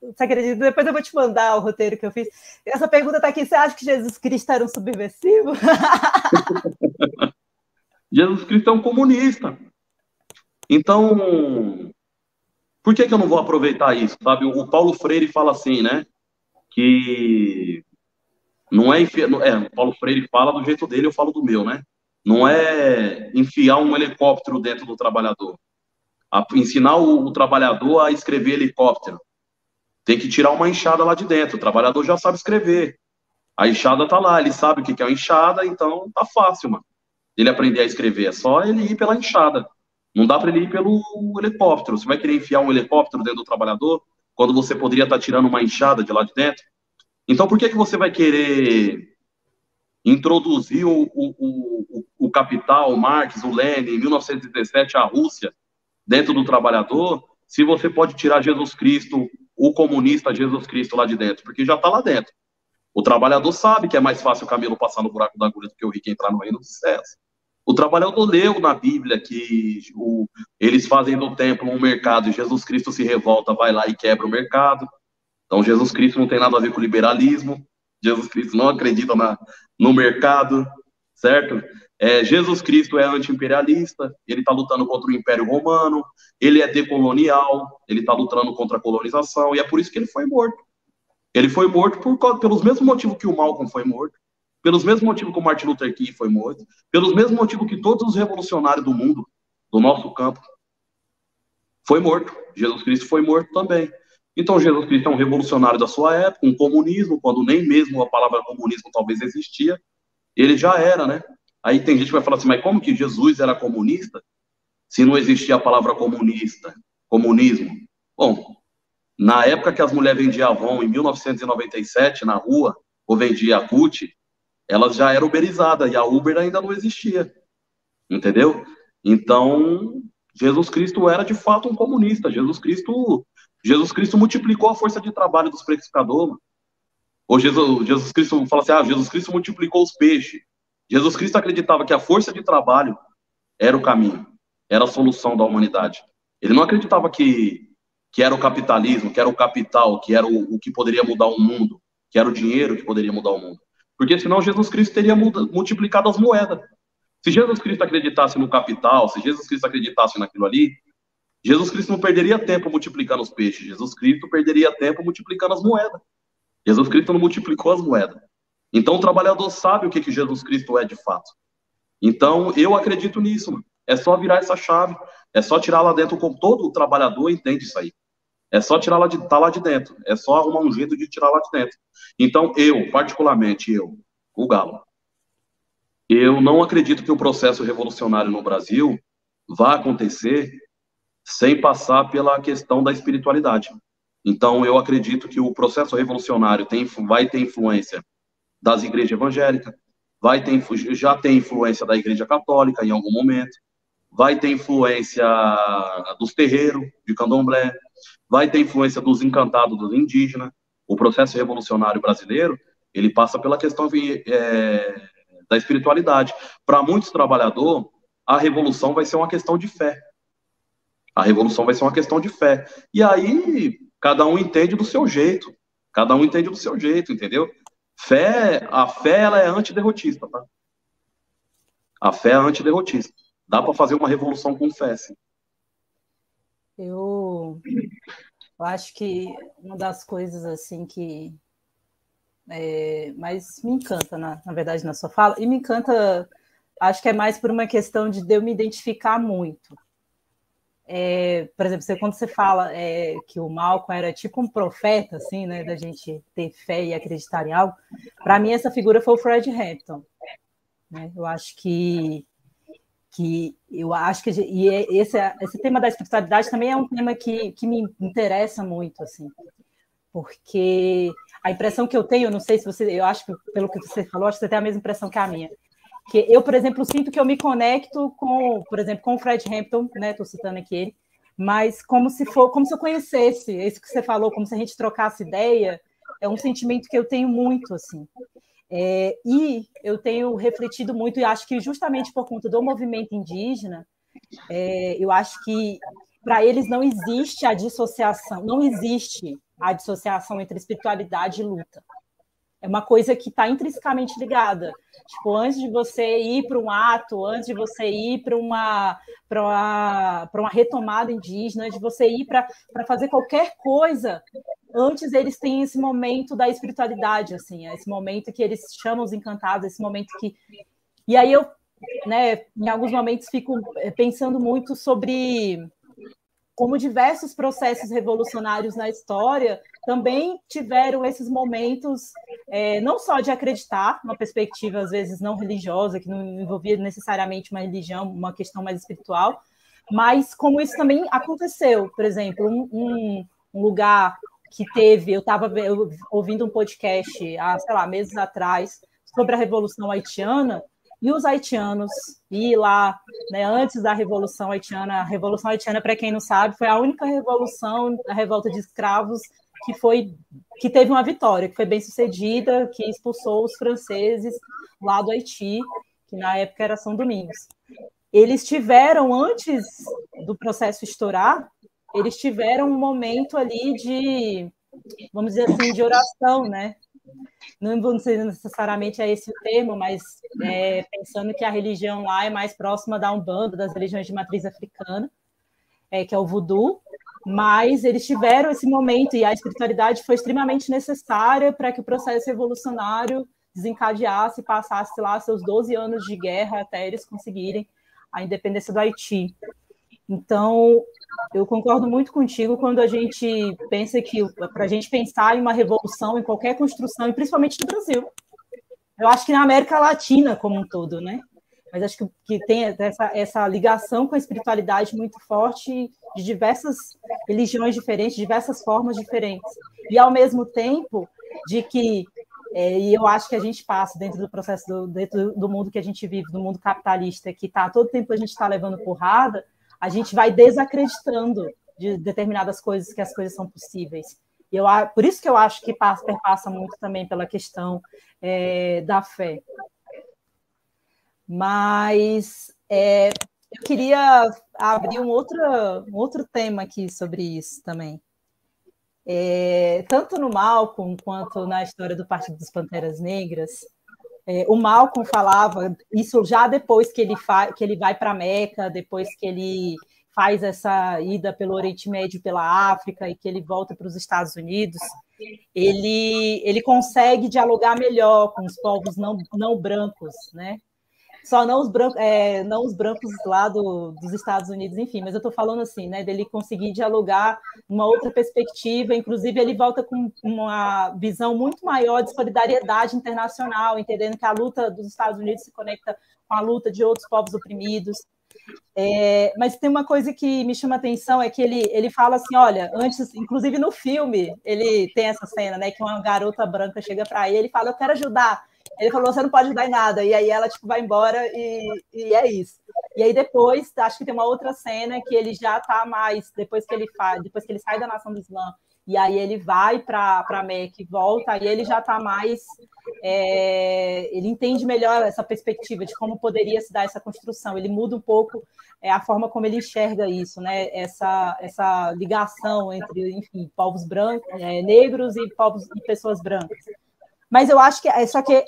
você acredita? Depois eu vou te mandar o roteiro que eu fiz. Essa pergunta tá aqui. Você acha que Jesus Cristo era um subversivo? Jesus Cristo é um comunista. Então, por que eu não vou aproveitar isso, sabe? O Paulo Freire fala assim, né? Que não é o Paulo Freire fala do jeito dele, eu falo do meu, né? Não é enfiar um helicóptero dentro do trabalhador. Ensinar o trabalhador a escrever helicóptero. Tem que tirar uma enxada lá de dentro. O trabalhador já sabe escrever. A enxada tá lá, ele sabe o que é uma enxada, então tá fácil, mano. Ele aprender a escrever. É só ele ir pela enxada. Não dá para ele ir pelo helicóptero. Você vai querer enfiar um helicóptero dentro do trabalhador quando você poderia estar tirando uma enxada de lá de dentro? Então, por que você vai querer introduzir o capital, o Marx, o Lenin, em 1917, a Rússia, dentro do trabalhador, se você pode tirar Jesus Cristo, o comunista Jesus Cristo lá de dentro? Porque já está lá dentro. O trabalhador sabe que é mais fácil o camelo passar no buraco da agulha do que o rico entrar no reino dos céus. O trabalhador leu na Bíblia que eles fazem do templo um mercado e Jesus Cristo se revolta, vai lá e quebra o mercado. Então, Jesus Cristo não tem nada a ver com liberalismo. Jesus Cristo não acredita no mercado, certo? Jesus Cristo é anti-imperialista, ele está lutando contra o Império Romano, ele é decolonial, ele está lutando contra a colonização, e é por isso que ele foi morto. Ele foi morto pelos mesmos motivos que o Malcolm foi morto, pelos mesmos motivos que o Martin Luther King foi morto, pelos mesmos motivos que todos os revolucionários do mundo, do nosso campo, foi morto. Jesus Cristo foi morto também. Então, Jesus Cristo é um revolucionário da sua época, um comunismo, quando nem mesmo a palavra comunismo talvez existia, ele já era, né? Aí tem gente que vai falar assim, mas como que Jesus era comunista se não existia a palavra comunismo? Bom, na época que as mulheres vendiam Avon, em 1997, na rua, ou vendia a CUT, elas já eram uberizadas, e a Uber ainda não existia, entendeu? Então, Jesus Cristo era de fato um comunista. Jesus Cristo multiplicou a força de trabalho dos precificadores. Ou Jesus Cristo fala assim, Jesus Cristo multiplicou os peixes. Jesus Cristo acreditava que a força de trabalho era o caminho, era a solução da humanidade. Ele não acreditava que era o capitalismo, que era o capital, que era o que poderia mudar o mundo, que era o dinheiro que poderia mudar o mundo. Porque senão Jesus Cristo teria multiplicado as moedas. Se Jesus Cristo acreditasse no capital, se Jesus Cristo acreditasse naquilo ali, Jesus Cristo não perderia tempo multiplicando os peixes, Jesus Cristo perderia tempo multiplicando as moedas. Jesus Cristo não multiplicou as moedas. Então o trabalhador sabe o que Jesus Cristo é de fato. Então eu acredito nisso, mano. É só virar essa chave, é só tirar lá dentro, como todo trabalhador entende isso aí. É só tirar tá lá de dentro, é só arrumar um jeito de tirar lá de dentro. Então particularmente o Galo, eu não acredito que o processo revolucionário no Brasil vá acontecer sem passar pela questão da espiritualidade. Então, eu acredito que o processo revolucionário vai ter influência das igrejas evangélicas, já tem influência da igreja católica em algum momento, vai ter influência dos terreiros de candomblé, vai ter influência dos encantados dos indígenas. O processo revolucionário brasileiro, ele passa pela questão da espiritualidade. Para muitos trabalhadores, a revolução vai ser uma questão de fé. A revolução vai ser uma questão de fé. E aí, cada um entende do seu jeito. Cada um entende do seu jeito, entendeu? A fé, ela é antiderrotista, tá? A fé é antiderrotista. Dá para fazer uma revolução com fé, sim. Eu acho que uma das coisas, assim, que mais me encanta, na verdade, na sua fala, e me encanta, acho que é mais por uma questão de eu me identificar muito. Por exemplo, quando você fala que o Malcolm era tipo um profeta, assim, né, da gente ter fé e acreditar em algo, para mim essa figura foi o Fred Hampton, né? Eu acho que esse tema da espiritualidade também é um tema que me interessa muito, assim, porque a impressão que eu tenho, não sei se você, eu acho que pelo que você falou, acho que você tem a mesma impressão que a minha. Que eu, por exemplo, sinto que eu me conecto com, por exemplo, com o Fred Hampton, né? Estou citando aqui ele, mas como se eu conhecesse, isso que você falou, como se a gente trocasse ideia, é um sentimento que eu tenho muito, assim. E eu tenho refletido muito, e acho que justamente por conta do movimento indígena, eu acho que para eles não existe a dissociação, entre espiritualidade e luta. É uma coisa que está intrinsecamente ligada. Tipo, antes de você ir para um ato, antes de você ir para uma retomada indígena, antes de você ir para fazer qualquer coisa, antes eles têm esse momento da espiritualidade, assim, esse momento que eles chamam os encantados, esse momento que... E aí eu, né, em alguns momentos fico pensando muito sobre como diversos processos revolucionários na história também tiveram esses momentos, não só de acreditar, uma perspectiva, às vezes, não religiosa, que não envolvia necessariamente uma religião, uma questão mais espiritual, mas como isso também aconteceu. Por exemplo, um lugar que teve... Eu estava ouvindo um podcast há, sei lá, meses atrás, sobre a Revolução Haitiana, e os haitianos, e lá, né, antes da Revolução Haitiana, para quem não sabe, foi a única revolução, a revolta de escravos, que teve uma vitória, que foi bem sucedida, que expulsou os franceses lá do Haiti, que na época era São Domingos. Eles tiveram, antes do processo estourar, eles tiveram um momento ali de, vamos dizer assim, de oração, né? Não sei necessariamente é esse o termo, mas pensando que a religião lá é mais próxima da Umbanda, das religiões de matriz africana, que é o voodoo, mas eles tiveram esse momento e a espiritualidade foi extremamente necessária para que o processo revolucionário desencadeasse e passasse lá seus 12 anos de guerra até eles conseguirem a independência do Haiti. Então, eu concordo muito contigo quando a gente pensa que, para a gente pensar em uma revolução, em qualquer construção, e principalmente no Brasil, eu acho que na América Latina como um todo, né? Mas acho que tem essa ligação com a espiritualidade muito forte de diversas religiões diferentes, diversas formas diferentes. E, ao mesmo tempo, de que, e eu acho que a gente passa dentro do processo, dentro do mundo que a gente vive, do mundo capitalista, que todo tempo a gente está levando porrada, a gente vai desacreditando de determinadas coisas, que as coisas são possíveis. Por isso que eu acho que perpassa muito também pela questão da fé. Mas eu queria abrir um outro tema aqui sobre isso também. Tanto no Malcolm quanto na história do Partido dos Panteras Negras, O Malcolm falava isso já depois que ele vai para a Meca, depois que ele faz essa ida pelo Oriente Médio, pela África, e que ele volta para os Estados Unidos, ele consegue dialogar melhor com os povos não brancos, né? Só não os brancos lá dos Estados Unidos, enfim, mas eu estou falando assim, né, dele conseguir dialogar uma outra perspectiva, inclusive ele volta com uma visão muito maior de solidariedade internacional, entendendo que a luta dos Estados Unidos se conecta com a luta de outros povos oprimidos. Mas tem uma coisa que me chama a atenção, é que ele fala assim, olha, antes, inclusive no filme, ele tem essa cena, né, que uma garota branca chega para ele e fala, eu quero ajudar. Ele falou, você não pode ajudar em nada. E aí ela tipo, vai embora e é isso. E aí depois, acho que tem uma outra cena que ele já está mais, depois que ele sai da Nação do Islã, e aí ele vai para a Meca e volta, aí ele já está mais... ele entende melhor essa perspectiva de como poderia se dar essa construção. Ele muda um pouco a forma como ele enxerga isso, né? Essa ligação entre, enfim, povos brancos, negros e pessoas brancas. Mas eu acho que só que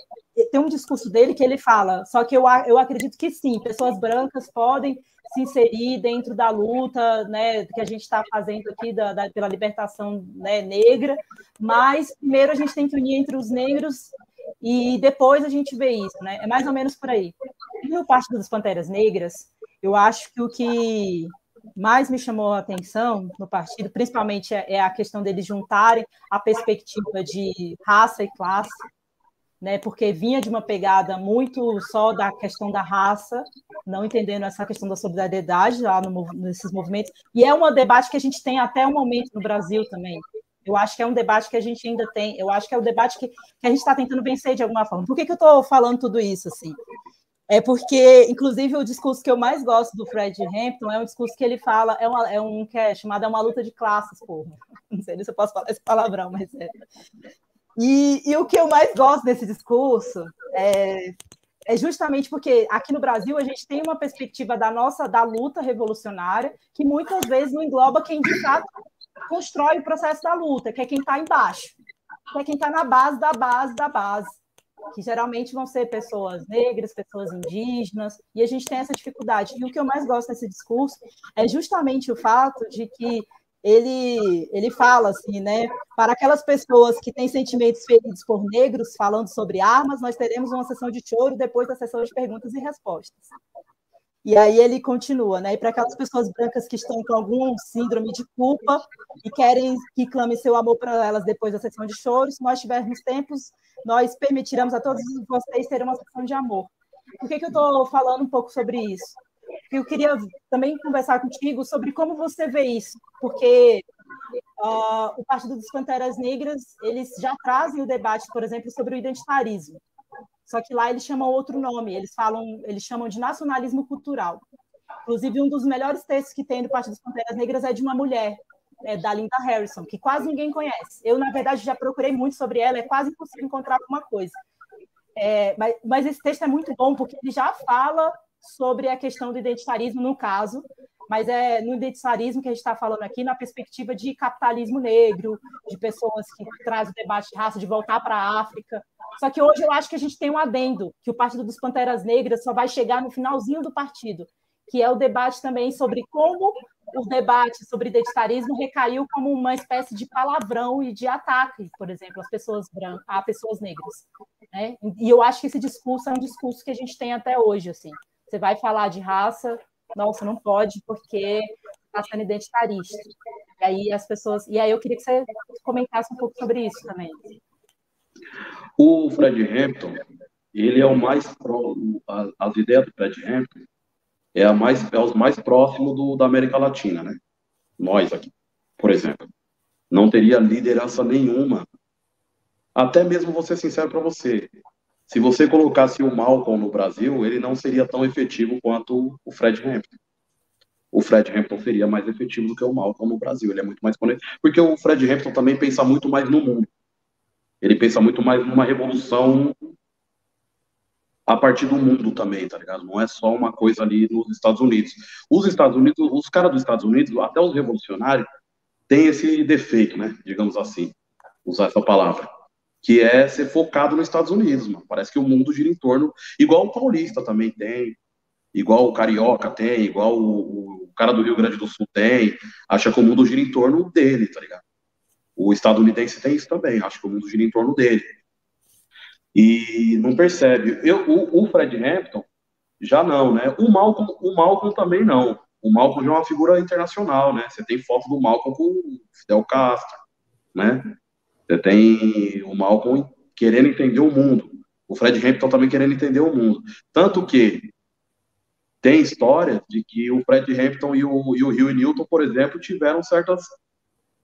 tem um discurso dele que ele fala, só que eu acredito que sim, pessoas brancas podem se inserir dentro da luta, né, que a gente está fazendo aqui pela libertação, né, negra, mas primeiro a gente tem que unir entre os negros e depois a gente vê isso, né? É mais ou menos por aí. E no Partido das Panteras Negras, eu acho que o que mais me chamou a atenção no partido, principalmente, é a questão deles juntarem a perspectiva de raça e classe, né, porque vinha de uma pegada muito só da questão da raça, não entendendo essa questão da solidariedade lá nesses movimentos, e é um debate que a gente tem até o momento no Brasil também. Eu acho que é um debate que a gente ainda tem, eu acho que é o debate que a gente está tentando vencer de alguma forma. Por que eu estou falando tudo isso, assim? É porque, inclusive, o discurso que eu mais gosto do Fred Hampton é um discurso que ele fala, que é chamado uma luta de classes, porra. Não sei se eu posso falar esse palavrão, mas é. E o que eu mais gosto desse discurso é justamente porque aqui no Brasil a gente tem uma perspectiva da luta revolucionária que muitas vezes não engloba quem de fato constrói o processo da luta, que é quem está embaixo, que é quem está na base da base da base, que geralmente vão ser pessoas negras, pessoas indígenas, e a gente tem essa dificuldade. E o que eu mais gosto desse discurso é justamente o fato de que ele fala assim, né? Para aquelas pessoas que têm sentimentos feridos por negros falando sobre armas, nós teremos uma sessão de choro depois da sessão de perguntas e respostas. E aí ele continua, né? E para aquelas pessoas brancas que estão com algum síndrome de culpa e querem que clame seu amor para elas depois da sessão de choro, se nós tivermos tempos, nós permitiremos a todos vocês ter uma sessão de amor. Por que eu estou falando um pouco sobre isso? Porque eu queria também conversar contigo sobre como você vê isso, porque o Partido das Panteras Negras, eles já trazem o debate, por exemplo, sobre o identitarismo. Só que lá eles chamam outro nome, eles chamam de nacionalismo cultural. Inclusive, um dos melhores textos que tem do Partido das Panteras Negras é de uma mulher, da Linda Harrison, que quase ninguém conhece. Eu, na verdade, já procurei muito sobre ela, é quase impossível encontrar alguma coisa. Mas esse texto é muito bom, porque ele já fala sobre a questão do identitarismo, no caso, mas é no identitarismo que a gente está falando aqui, na perspectiva de capitalismo negro, de pessoas que trazem o debate de raça, de voltar para a África. Só que hoje eu acho que a gente tem um adendo, que o Partido dos Panteras Negras só vai chegar no finalzinho do partido, que é o debate também sobre como o debate sobre identitarismo recaiu como uma espécie de palavrão e de ataque, por exemplo, a pessoas negras. Né? E eu acho que esse discurso é um discurso que a gente tem até hoje. Assim. Você vai falar de raça, nossa, não pode, porque está sendo identitarista. E aí eu queria que você comentasse um pouco sobre isso também. O Fred Hampton, ele é o mais as ideias do Fred Hampton é os mais próximos da América Latina, né? Nós aqui, por exemplo, não teria liderança nenhuma. Até mesmo vou ser sincero para você, se você colocasse o Malcolm no Brasil, ele não seria tão efetivo quanto o Fred Hampton. O Fred Hampton seria mais efetivo do que o Malcolm no Brasil. Ele é muito mais conectado, porque o Fred Hampton também pensa muito mais no mundo. Ele pensa muito mais numa revolução a partir do mundo também, tá ligado? Não é só uma coisa ali nos Estados Unidos. Os caras dos Estados Unidos, até os revolucionários, têm esse defeito, né? Digamos assim, usar essa palavra. que é ser focado nos Estados Unidos, mano. Parece que o mundo gira em torno, igual o paulista também tem, igual o carioca tem, igual o cara do Rio Grande do Sul tem, acha que o mundo gira em torno dele, tá ligado? O estadunidense tem isso também, acha que o mundo gira em torno dele. E não percebe. O Fred Hampton, já não, né? O Malcolm também não. O Malcolm já é uma figura internacional, né? Você tem foto do Malcolm com o Fidel Castro, né? Você tem o Malcolm querendo entender o mundo. O Fred Hampton também querendo entender o mundo. Tanto que tem história de que o Fred Hampton e o Huey Newton, por exemplo, tiveram certas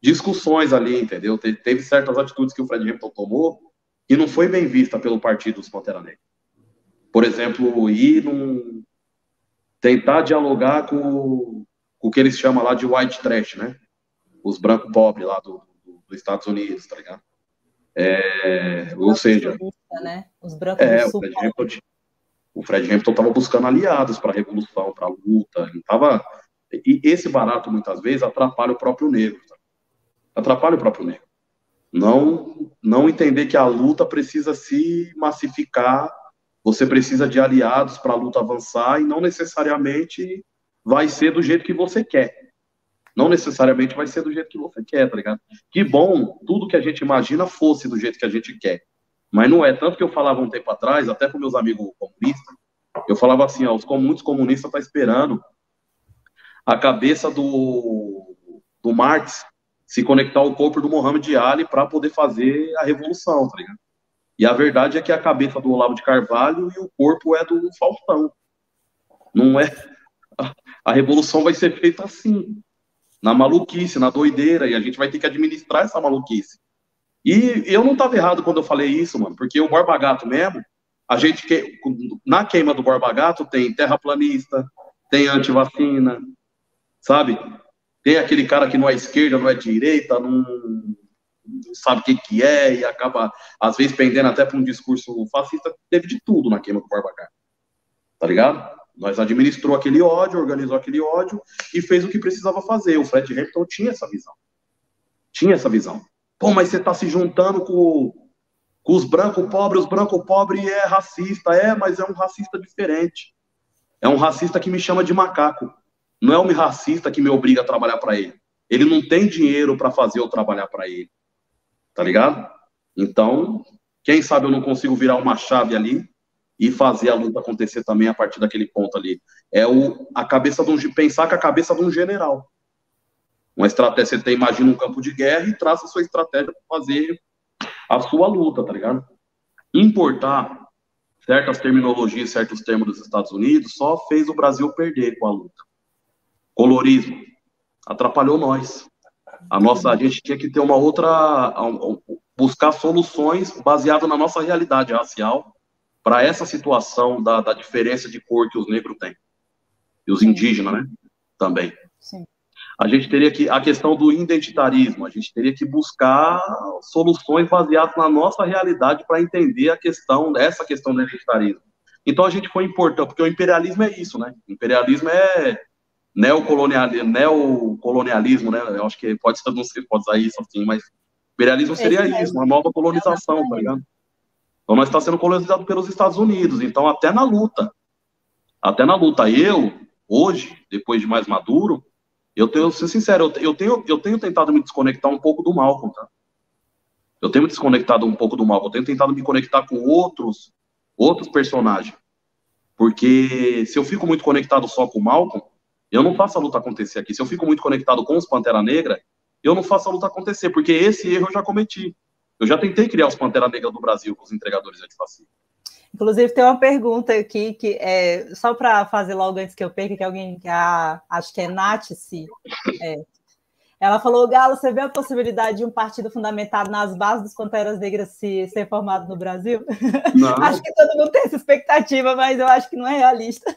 discussões ali, entendeu? Teve certas atitudes que o Fred Hampton tomou que não foi bem vista pelo partido dos Pantera Negra. Por exemplo, tentar dialogar com o que eles chamam lá de white trash, né? Os brancos pobres lá dos Estados Unidos, tá ligado? Ou seja, né? Os brancos do sul. O Fred Hampton estava buscando aliados para a revolução, para a luta. E esse barato, muitas vezes, atrapalha o próprio negro. Tá? Atrapalha o próprio negro. Não entender que a luta precisa se massificar, você precisa de aliados para a luta avançar e não necessariamente vai ser do jeito que você quer. Não necessariamente vai ser do jeito que você quer, tá ligado? Que bom, tudo que a gente imagina fosse do jeito que a gente quer. Mas não é. Tanto que eu falava um tempo atrás, até com meus amigos comunistas, eu falava assim, ó, muitos comunistas estão esperando a cabeça do Marx se conectar ao corpo do Muhammad Ali para poder fazer a revolução, tá ligado? E a verdade é que a cabeça do Olavo de Carvalho e o corpo é do Faustão. Não é. A revolução vai ser feita assim, na maluquice, na doideira, e a gente vai ter que administrar essa maluquice. E eu não estava errado quando eu falei isso, mano, porque o Borba Gato mesmo, na queima do Borba Gato tem terraplanista, tem antivacina, sabe? Tem aquele cara que não é esquerda, não é direita, não sabe o que é e acaba, às vezes, pendendo até para um discurso fascista. Teve de tudo na queima do Borba Gato, tá ligado? Nós administrou aquele ódio, organizou aquele ódio e fez o que precisava fazer. O Fred Hampton tinha essa visão. Tinha essa visão. Pô, mas você tá se juntando com os brancos pobres é racista. Mas é um racista diferente. É um racista que me chama de macaco. Não é um racista que me obriga a trabalhar para ele. Ele não tem dinheiro para fazer eu trabalhar para ele. Tá ligado? Então, quem sabe eu não consigo virar uma chave ali e fazer a luta acontecer também a partir daquele ponto ali. Pensar com a cabeça de um general. Uma estratégia, você imagina um campo de guerra e traça a sua estratégia para fazer a sua luta, tá ligado? Importar certas terminologias, certos termos dos Estados Unidos só fez o Brasil perder com a luta. Colorismo atrapalhou nós. A gente tinha que ter uma outra, buscar soluções baseadas na nossa realidade racial para essa situação da diferença de cor que os negros têm. E os indígenas, né? Também. Sim. A gente teria que, a questão do identitarismo, a gente teria que buscar soluções baseadas na nossa realidade para entender essa questão do identitarismo. Então a gente foi importante, porque o imperialismo é isso, né? O imperialismo é neocolonialismo, né? Eu acho que pode ser, não sei se pode usar isso assim, mas imperialismo seria isso, uma nova colonização, tá ligado? Então nós estamos sendo colonizados pelos Estados Unidos, então até na luta, eu, hoje, depois de mais maduro, eu ser sincero, eu tenho tentado me desconectar um pouco do Malcolm, tá? Eu tenho me desconectado um pouco do Malcolm, eu tenho tentado me conectar com outros personagens, porque se eu fico muito conectado só com o Malcolm, eu não faço a luta acontecer aqui. Se eu fico muito conectado com os Pantera Negra, eu não faço a luta acontecer, porque esse erro eu já cometi. Eu já tentei criar os Pantera Negra do Brasil com os entregadores antifascistas. Inclusive, tem uma pergunta aqui, que é só para fazer logo antes que eu perca, que alguém, acho que é Nátice, ela falou: Galo, você vê a possibilidade de um partido fundamentado nas bases dos Panteras Negras ser formado no Brasil? Acho que todo mundo tem essa expectativa, mas eu acho que não é realista.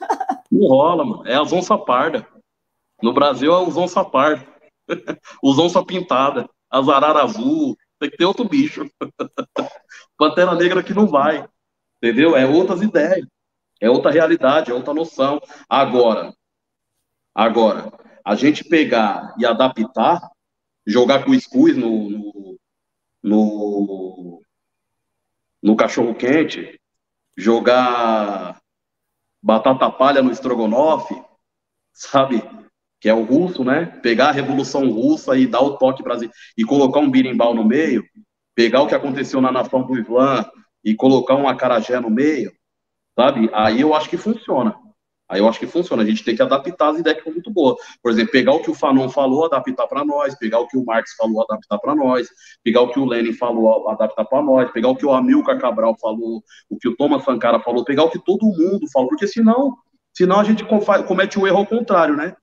Não rola, mano. É as onça parda. No Brasil é os onça parda. Os onça pintada. As arara azul. Tem que ter outro bicho. Pantera Negra que não vai. Entendeu? É outras ideias. É outra realidade, é outra noção. Agora, a gente pegar e adaptar, jogar com o no no cachorro-quente, jogar batata palha no estrogonofe, sabe? Que é o russo, né? Pegar a Revolução Russa e dar o toque brasileiro e colocar um birimbau no meio, pegar o que aconteceu na Nação do Islã e colocar um acarajé no meio, sabe? Aí eu acho que funciona. Aí eu acho que funciona. A gente tem que adaptar as ideias que são muito boas. Por exemplo, pegar o que o Fanon falou, adaptar para nós, pegar o que o Marx falou, adaptar para nós, pegar o que o Lenin falou, adaptar para nós, pegar o que o Amilcar Cabral falou, o que o Thomas Sankara falou, pegar o que todo mundo falou, porque senão a gente comete o erro ao contrário, né?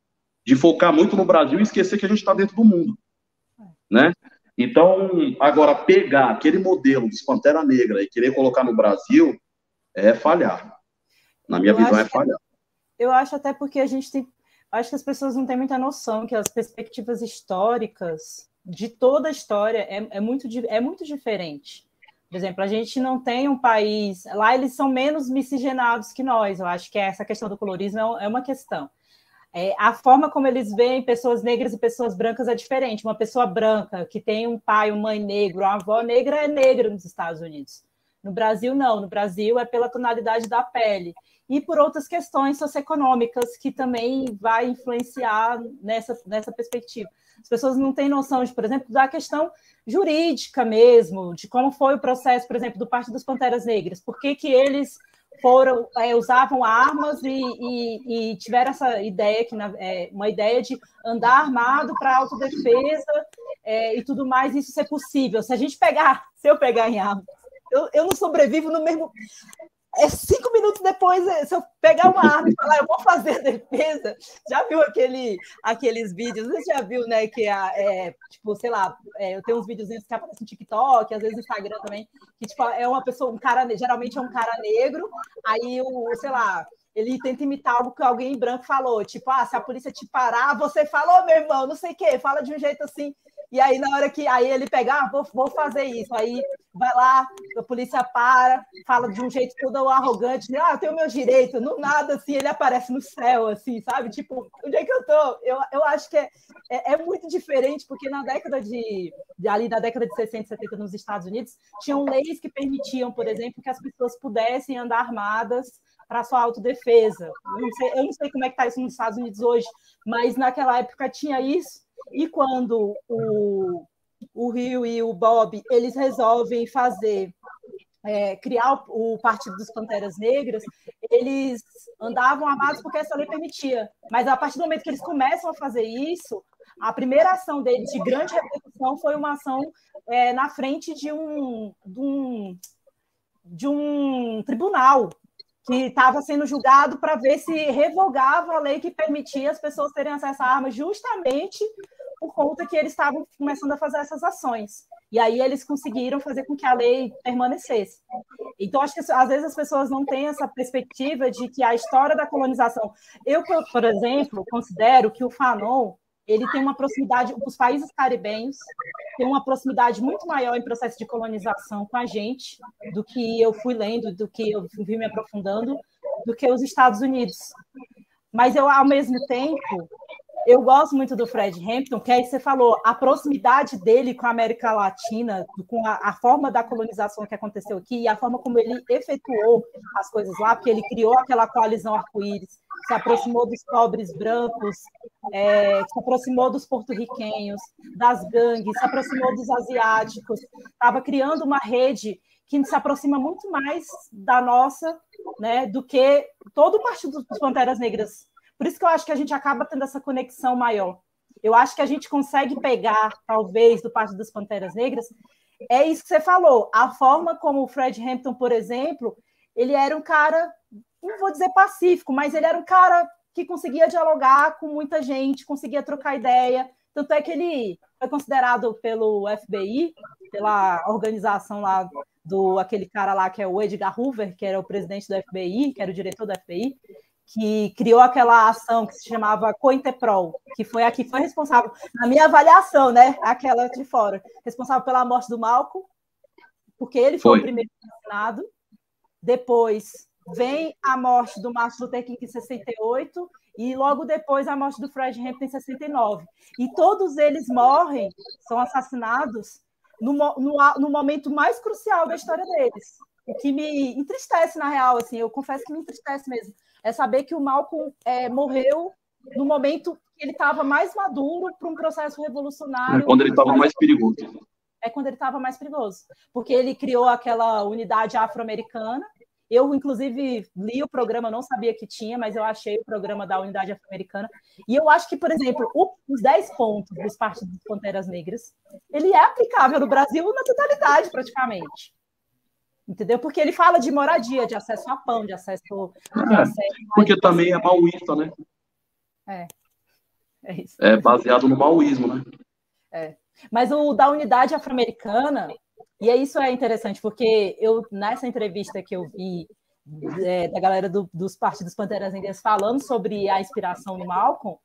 De focar muito no Brasil e esquecer que a gente está dentro do mundo, né? Então, agora, pegar aquele modelo dos Pantera Negra e querer colocar no Brasil é falhar. Na minha visão, é falhar. Eu acho até porque a gente tem... Acho que as pessoas não têm muita noção que as perspectivas históricas de toda a história é muito diferente. Por exemplo, a gente não tem um país... Lá eles são menos miscigenados que nós. Eu acho que essa questão do colorismo é uma questão. A forma como eles veem pessoas negras e pessoas brancas é diferente. Uma pessoa branca que tem um pai, uma mãe negro, uma avó negra é negra nos Estados Unidos. No Brasil, não. No Brasil é pela tonalidade da pele. E por outras questões socioeconômicas que também vai influenciar nessa perspectiva. As pessoas não têm noção de, por exemplo, da questão jurídica mesmo, de como foi o processo, por exemplo, do Partido dos Panteras Negras. Por que eles usavam armas e tiveram essa ideia, uma ideia de andar armado para autodefesa e tudo mais, isso ser possível. Se eu pegar em arma, eu não sobrevivo no mesmo... 5 minutos depois, se eu pegar uma arma e falar, eu vou fazer a defesa, já viu aqueles vídeos? Você já viu, né, que tipo, sei lá, eu tenho uns videozinhos que aparecem no TikTok, às vezes no Instagram também, que tipo, é uma pessoa, geralmente é um cara negro, aí sei lá, ele tenta imitar algo que alguém branco falou, tipo, se a polícia te parar, você falou, meu irmão, não sei o quê, fala de um jeito assim. E aí, na hora que aí ele pega, vou fazer isso. Aí vai lá, a polícia para, fala de um jeito todo arrogante, eu tenho meu direito, no nada, assim, ele aparece no céu, assim, sabe? Tipo, onde é que eu tô? Eu acho que é muito diferente, porque na década ali da década de 60 e 70 nos Estados Unidos, tinham leis que permitiam, por exemplo, que as pessoas pudessem andar armadas para sua autodefesa. Eu não sei como é que está isso nos Estados Unidos hoje, mas naquela época tinha isso. E quando o Rio e o Bob eles resolvem criar o Partido dos Panteras Negras, eles andavam armados porque essa lei permitia. Mas a partir do momento que eles começam a fazer isso, a primeira ação deles de grande repercussão foi uma ação na frente de um tribunal que estava sendo julgado para ver se revogava a lei que permitia as pessoas terem acesso à arma, justamente por conta que eles estavam começando a fazer essas ações. E aí eles conseguiram fazer com que a lei permanecesse. Então, acho que às vezes as pessoas não têm essa perspectiva de que a história da colonização... Eu, por exemplo, considero que o Fanon ele tem uma proximidade... Os países caribenhos têm uma proximidade muito maior em processo de colonização com a gente, do que eu fui lendo, do que eu fui me aprofundando, do que os Estados Unidos. Mas eu, ao mesmo tempo... Eu gosto muito do Fred Hampton, que aí você falou, a proximidade dele com a América Latina, com a forma da colonização que aconteceu aqui, e a forma como ele efetuou as coisas lá, porque ele criou aquela coalizão arco-íris, se aproximou dos pobres brancos, se aproximou dos porto-riquenhos, das gangues, se aproximou dos asiáticos, estava criando uma rede que se aproxima muito mais da nossa, né, do que todo o Partido dos Panteras Negras. Por isso que eu acho que a gente acaba tendo essa conexão maior. Eu acho que a gente consegue pegar, talvez, do Partido das Panteras Negras, é isso que você falou, a forma como o Fred Hampton, por exemplo, ele era um cara, não vou dizer pacífico, mas ele era um cara que conseguia dialogar com muita gente, conseguia trocar ideia, tanto é que ele foi considerado pelo FBI, pela organização lá aquele cara lá que é o Edgar Hoover, que era o presidente do FBI, que era o diretor do FBI, que criou aquela ação que se chamava COINTEPROL, que foi a que foi responsável, na minha avaliação, né, aquela de fora, responsável pela morte do Malcolm, porque ele foi o primeiro assassinado. Depois vem a morte do Martin Luther King em 68 e logo depois a morte do Fred Hampton em 69. E todos eles morrem, são assassinados no momento mais crucial da história deles. O que me entristece, na real, assim, eu confesso que me entristece mesmo, é saber que o Malcolm morreu no momento que ele estava mais maduro para um processo revolucionário. Quando ele estava mais perigoso. Quando ele estava mais perigoso. Porque ele criou aquela unidade afro-americana. Eu, inclusive, li o programa, não sabia que tinha, mas eu achei o programa da unidade afro-americana. E eu acho que, por exemplo, os 10 pontos dos Partidos das Panteras Negras, ele é aplicável no Brasil na totalidade, praticamente. Entendeu? Porque ele fala de moradia, de acesso a pão, de acesso porque também é maoísta, né? É isso. É baseado no maoísmo, né? Mas o da unidade afro-americana, e isso é interessante, porque nessa entrevista que eu vi da galera dos Partidos Panteras Negras falando sobre a inspiração no Malcolm,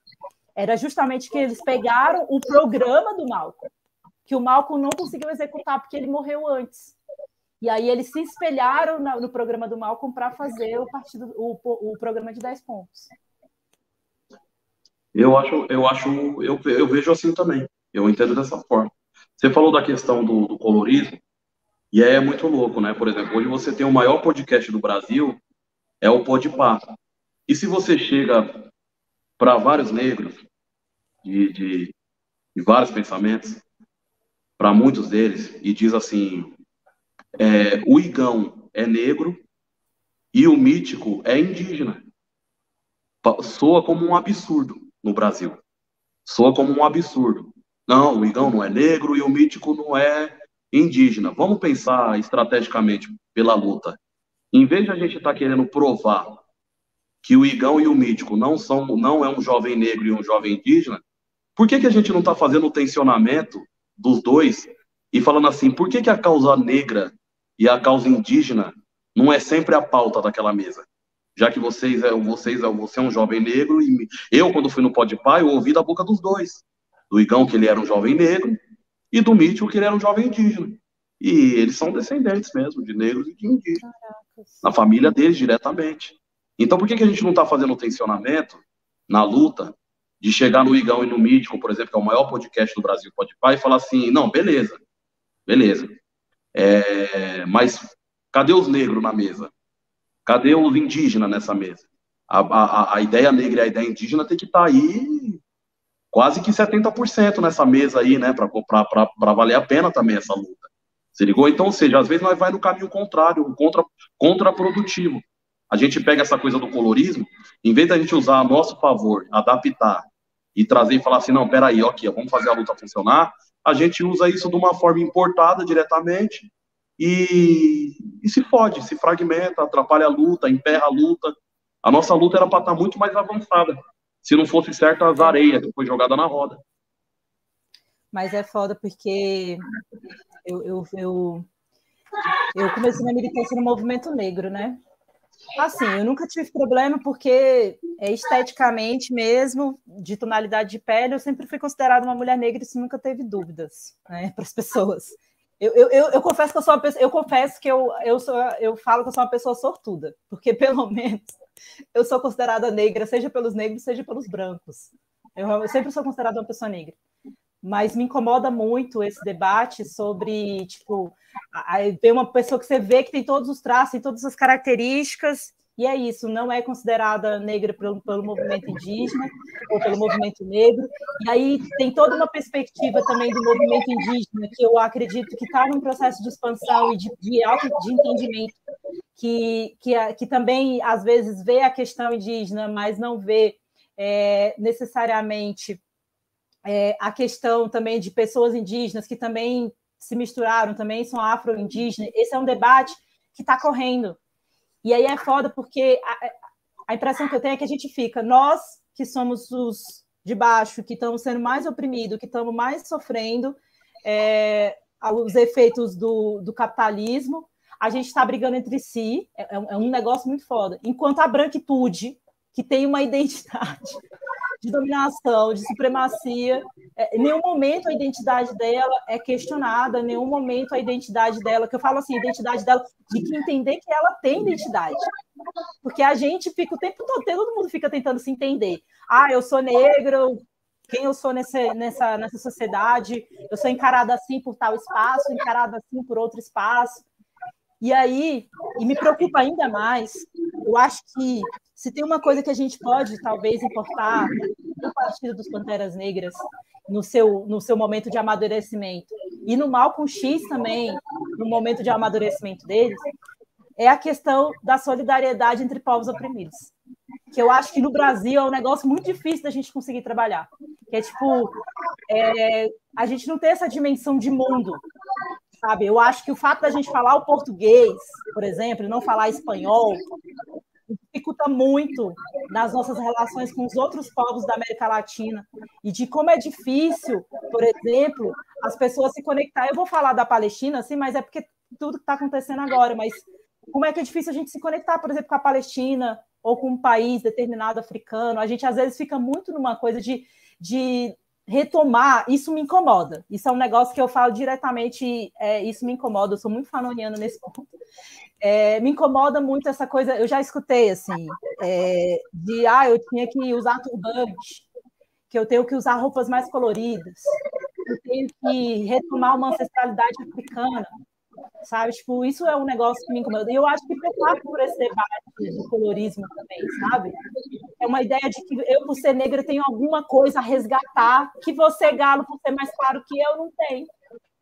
era justamente que eles pegaram o programa do Malcolm, que o Malcolm não conseguiu executar porque ele morreu antes. E aí eles se espelharam no programa do Malcolm para fazer o programa de 10 pontos. Eu vejo assim também. Eu entendo dessa forma. Você falou da questão do colorismo, e é muito louco, né? Por exemplo, hoje você tem o maior podcast do Brasil, é o Podpah. E se você chega para vários negros, de vários pensamentos, para muitos deles, e diz assim, o Igão é negro e o Mítico é indígena. Soa como um absurdo no Brasil. Soa como um absurdo. Não, o Igão não é negro e o Mítico não é indígena. Vamos pensar estrategicamente pela luta. Em vez de a gente estar querendo provar que o Igão e o Mítico não é um jovem negro e um jovem indígena, por que a gente não está fazendo o tensionamento dos dois e falando assim, por que a causa negra e a causa indígena não é sempre a pauta daquela mesa? Já que você é um jovem negro, e eu, quando fui no Podpah, eu ouvi da boca dos dois. Do Igão, que ele era um jovem negro, e do Mítico, que ele era um jovem indígena. E eles são descendentes mesmo, de negros e de indígenas. Na família deles, diretamente. Então, por que a gente não está fazendo o tensionamento na luta de chegar no Igão e no Mítico, por exemplo, que é o maior podcast do Brasil, Podpah, e falar assim, não, beleza. Mas cadê os negros na mesa? Cadê os indígenas nessa mesa? A ideia negra e a ideia indígena tem que estar aí quase que 70% nessa mesa aí, né? Para valer a pena também essa luta. Se ligou? Então, ou seja, às vezes nós vai no caminho contrário, contraprodutivo. A gente pega essa coisa do colorismo, em vez da gente usar a nosso favor, adaptar e trazer e falar assim, não, peraí, ok, vamos fazer a luta funcionar, a gente usa isso de uma forma importada diretamente e se fode, se fragmenta, atrapalha a luta, emperra a luta. A nossa luta era para estar muito mais avançada, se não fosse certas areias que foi jogada na roda. Mas é foda porque eu comecei minha militância no movimento negro, né? Assim, eu nunca tive problema porque esteticamente mesmo, de tonalidade de pele, eu sempre fui considerada uma mulher negra e isso nunca teve dúvidas, né, para as pessoas. Eu confesso que eu sou uma pessoa, eu falo que eu sou uma pessoa sortuda, porque pelo menos eu sou considerada negra, seja pelos negros, seja pelos brancos. Eu sempre sou considerada uma pessoa negra. Mas me incomoda muito esse debate sobre, tipo, ver uma pessoa que você vê que tem todos os traços, tem todas as características, e é isso, não é considerada negra pelo movimento indígena ou pelo movimento negro. E aí tem toda uma perspectiva também do movimento indígena, que eu acredito que está num processo de expansão e de entendimento, que também, às vezes, vê a questão indígena, mas não vê necessariamente a questão também de pessoas indígenas que também se misturaram, também são afro-indígenas. Esse é um debate que está correndo. E aí é foda porque a impressão que eu tenho é que a gente fica, nós que somos os de baixo, que estamos sendo mais oprimidos, que estamos mais sofrendo os efeitos do capitalismo, a gente está brigando entre si, é um negócio muito foda. Enquanto a branquitude, que tem uma identidade de dominação, de supremacia, em nenhum momento a identidade dela é questionada, em nenhum momento a identidade dela, que eu falo assim, a identidade dela, de que entender que ela tem identidade. Porque a gente fica o tempo todo mundo fica tentando se entender. Eu sou negro, quem eu sou nessa sociedade, eu sou encarada assim por tal espaço, encarada assim por outro espaço. E aí, e me preocupa ainda mais, eu acho que se tem uma coisa que a gente pode, talvez, importar no Partido dos Panteras Negras, no seu momento de amadurecimento, e no Malcolm X também, no momento de amadurecimento deles, é a questão da solidariedade entre povos oprimidos. Que eu acho que no Brasil é um negócio muito difícil da gente conseguir trabalhar. Que é tipo, a gente não tem essa dimensão de mundo, sabe? Eu acho que o fato da gente falar o português, por exemplo, e não falar espanhol, dificulta muito nas nossas relações com os outros povos da América Latina e de como é difícil, por exemplo, as pessoas se conectar. Eu vou falar da Palestina, assim, mas é porque tudo que está acontecendo agora, mas como é que é difícil a gente se conectar, por exemplo, com a Palestina ou com um país determinado africano. A gente, às vezes, fica muito numa coisa de retomar. Isso me incomoda. Isso é um negócio que eu falo diretamente, isso me incomoda. Eu sou muito fanoniana nesse ponto. Me incomoda muito essa coisa, eu já escutei assim, eu tinha que usar turbante, que eu tenho que usar roupas mais coloridas, eu tenho que retomar uma ancestralidade africana, sabe? Tipo, isso é um negócio que me incomoda. E eu acho que passa por esse debate do colorismo também, sabe? É uma ideia de que eu, por ser negra, tenho alguma coisa a resgatar que você, galo, por ser mais claro que eu, não tem.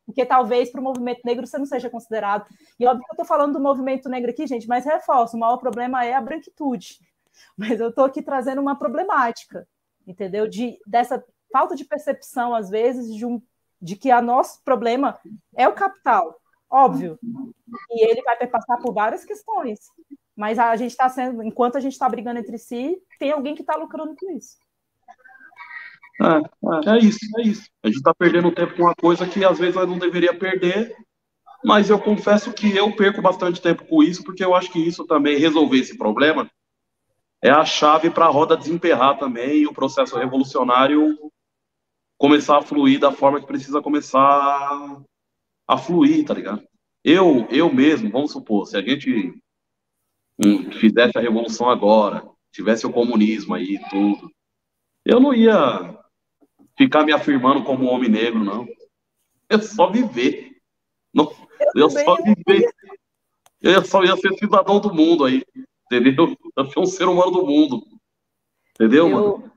Porque talvez para o movimento negro você não seja considerado. E óbvio que eu estou falando do movimento negro aqui, gente, mas reforço, o maior problema é a branquitude. Mas eu estou aqui trazendo uma problemática, entendeu? Dessa falta de percepção, às vezes, de que o nosso problema é o capital, óbvio. E ele vai passar por várias questões. Mas a gente está sendo, enquanto a gente está brigando entre si, tem alguém que está lucrando com isso. É isso. A gente está perdendo tempo com uma coisa que às vezes nós não deveria perder, mas eu confesso que eu perco bastante tempo com isso, porque eu acho que isso também, resolver esse problema, é a chave para a roda desemperrar também e o processo revolucionário começar a fluir da forma que precisa começar a fluir, tá ligado? Eu mesmo, vamos supor, se a gente fizesse a revolução agora, tivesse o comunismo aí e tudo, eu não ia ficar me afirmando como homem negro, não. Eu só viver. Não, eu só viver. Eu só ia ser cidadão do mundo aí. Entendeu? Eu ser um ser humano do mundo. Entendeu, mano?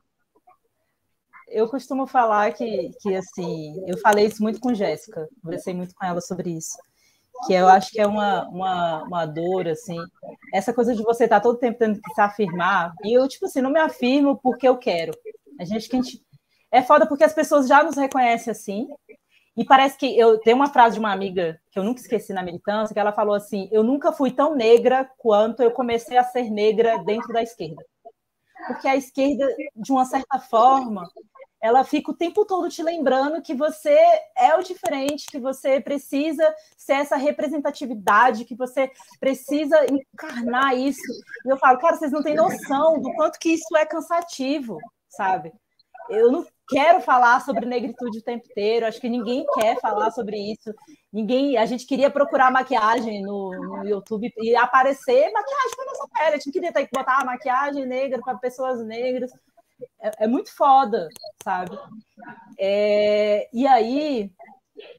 Eu costumo falar que assim, eu falei isso muito com Jéssica, conversei muito com ela sobre isso, que eu acho que é uma dor, assim, essa coisa de você estar todo tempo tendo que se afirmar, e eu, tipo assim, não me afirmo porque eu quero. É foda porque as pessoas já nos reconhecem assim, e parece que eu tenho uma frase de uma amiga que eu nunca esqueci na militância, que ela falou assim: eu nunca fui tão negra quanto eu comecei a ser negra dentro da esquerda. Porque a esquerda, de uma certa forma, ela fica o tempo todo te lembrando que você é o diferente, que você precisa ser essa representatividade, que você precisa encarnar isso. E eu falo, cara, vocês não têm noção do quanto que isso é cansativo, sabe? Eu não quero falar sobre negritude o tempo inteiro, acho que ninguém quer falar sobre isso. A gente queria procurar maquiagem no YouTube e aparecer maquiagem para nossa pele. A gente queria ter que botar maquiagem negra para pessoas negras. É muito foda, sabe? E aí,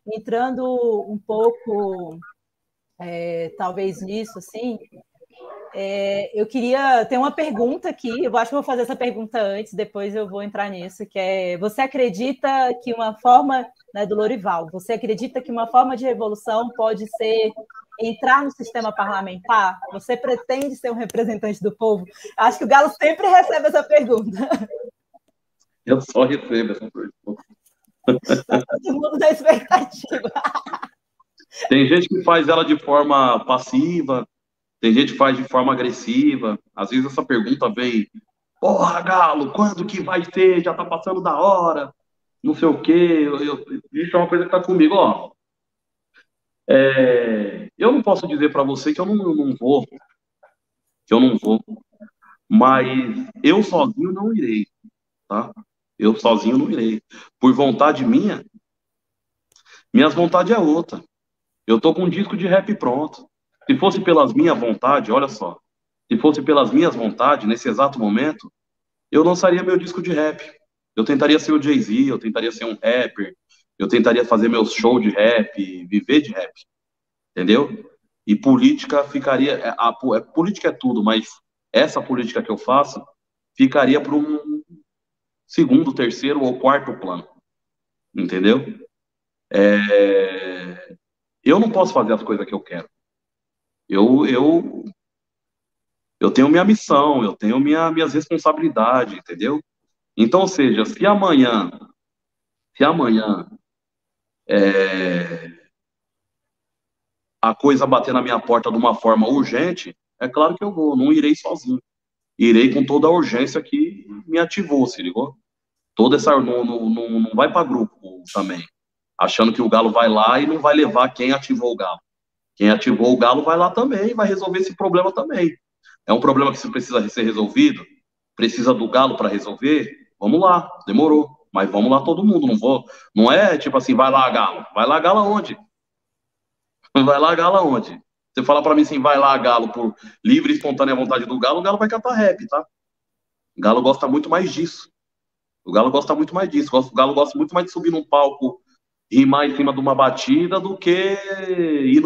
entrando um pouco, talvez nisso, assim, eu queria ter uma pergunta aqui, eu acho que eu vou fazer essa pergunta antes, depois eu vou entrar nisso, que é, você acredita que uma forma, né, do Lorival, você acredita que uma forma de revolução pode ser entrar no sistema parlamentar? Você pretende ser um representante do povo? Acho que o Galo sempre recebe essa pergunta. Eu só recebo essa pergunta. Tá todo mundo na expectativa. Tem gente que faz ela de forma passiva, tem gente que faz de forma agressiva. Às vezes essa pergunta vem: porra, Galo, quando que vai ter? Já tá passando da hora, não sei o quê. Isso é uma coisa que tá comigo, ó. Eu não posso dizer para você que eu não vou, mas eu sozinho não irei, tá? Eu sozinho não irei. Por vontade minhas vontades é outra. Eu tô com um disco de rap pronto. Se fosse pelas minhas vontades, olha só, se fosse pelas minhas vontades, nesse exato momento, eu lançaria meu disco de rap. Eu tentaria ser o Jay-Z, eu tentaria ser um rapper, eu tentaria fazer meus shows de rap, viver de rap, entendeu? E política ficaria. Política é tudo, mas essa política que eu faço ficaria para um segundo, terceiro ou quarto plano, entendeu? Eu não posso fazer as coisas que eu quero. Eu, eu, eu tenho minha missão, eu tenho minhas responsabilidades, entendeu? Então, ou seja, se amanhã a coisa bater na minha porta de uma forma urgente, é claro que eu vou, não irei sozinho. Irei com toda a urgência que me ativou, se ligou? Toda essa. Não vai para grupo também, achando que o Galo vai lá e não vai levar quem ativou o Galo. Quem ativou o Galo vai lá também, vai resolver esse problema também. É um problema que precisa ser resolvido? Precisa do Galo para resolver? Vamos lá, demorou. Mas vamos lá todo mundo, não vou. Não é tipo assim, vai lá, Galo. Vai lá, Galo aonde? Vai lá, Galo aonde? Você fala para mim assim, vai lá, Galo, por livre e espontânea vontade do Galo, o Galo vai cantar rap, tá? O Galo gosta muito mais disso. O Galo gosta muito mais disso. O Galo gosta muito mais de subir num palco, rimar em cima de uma batida, do que ir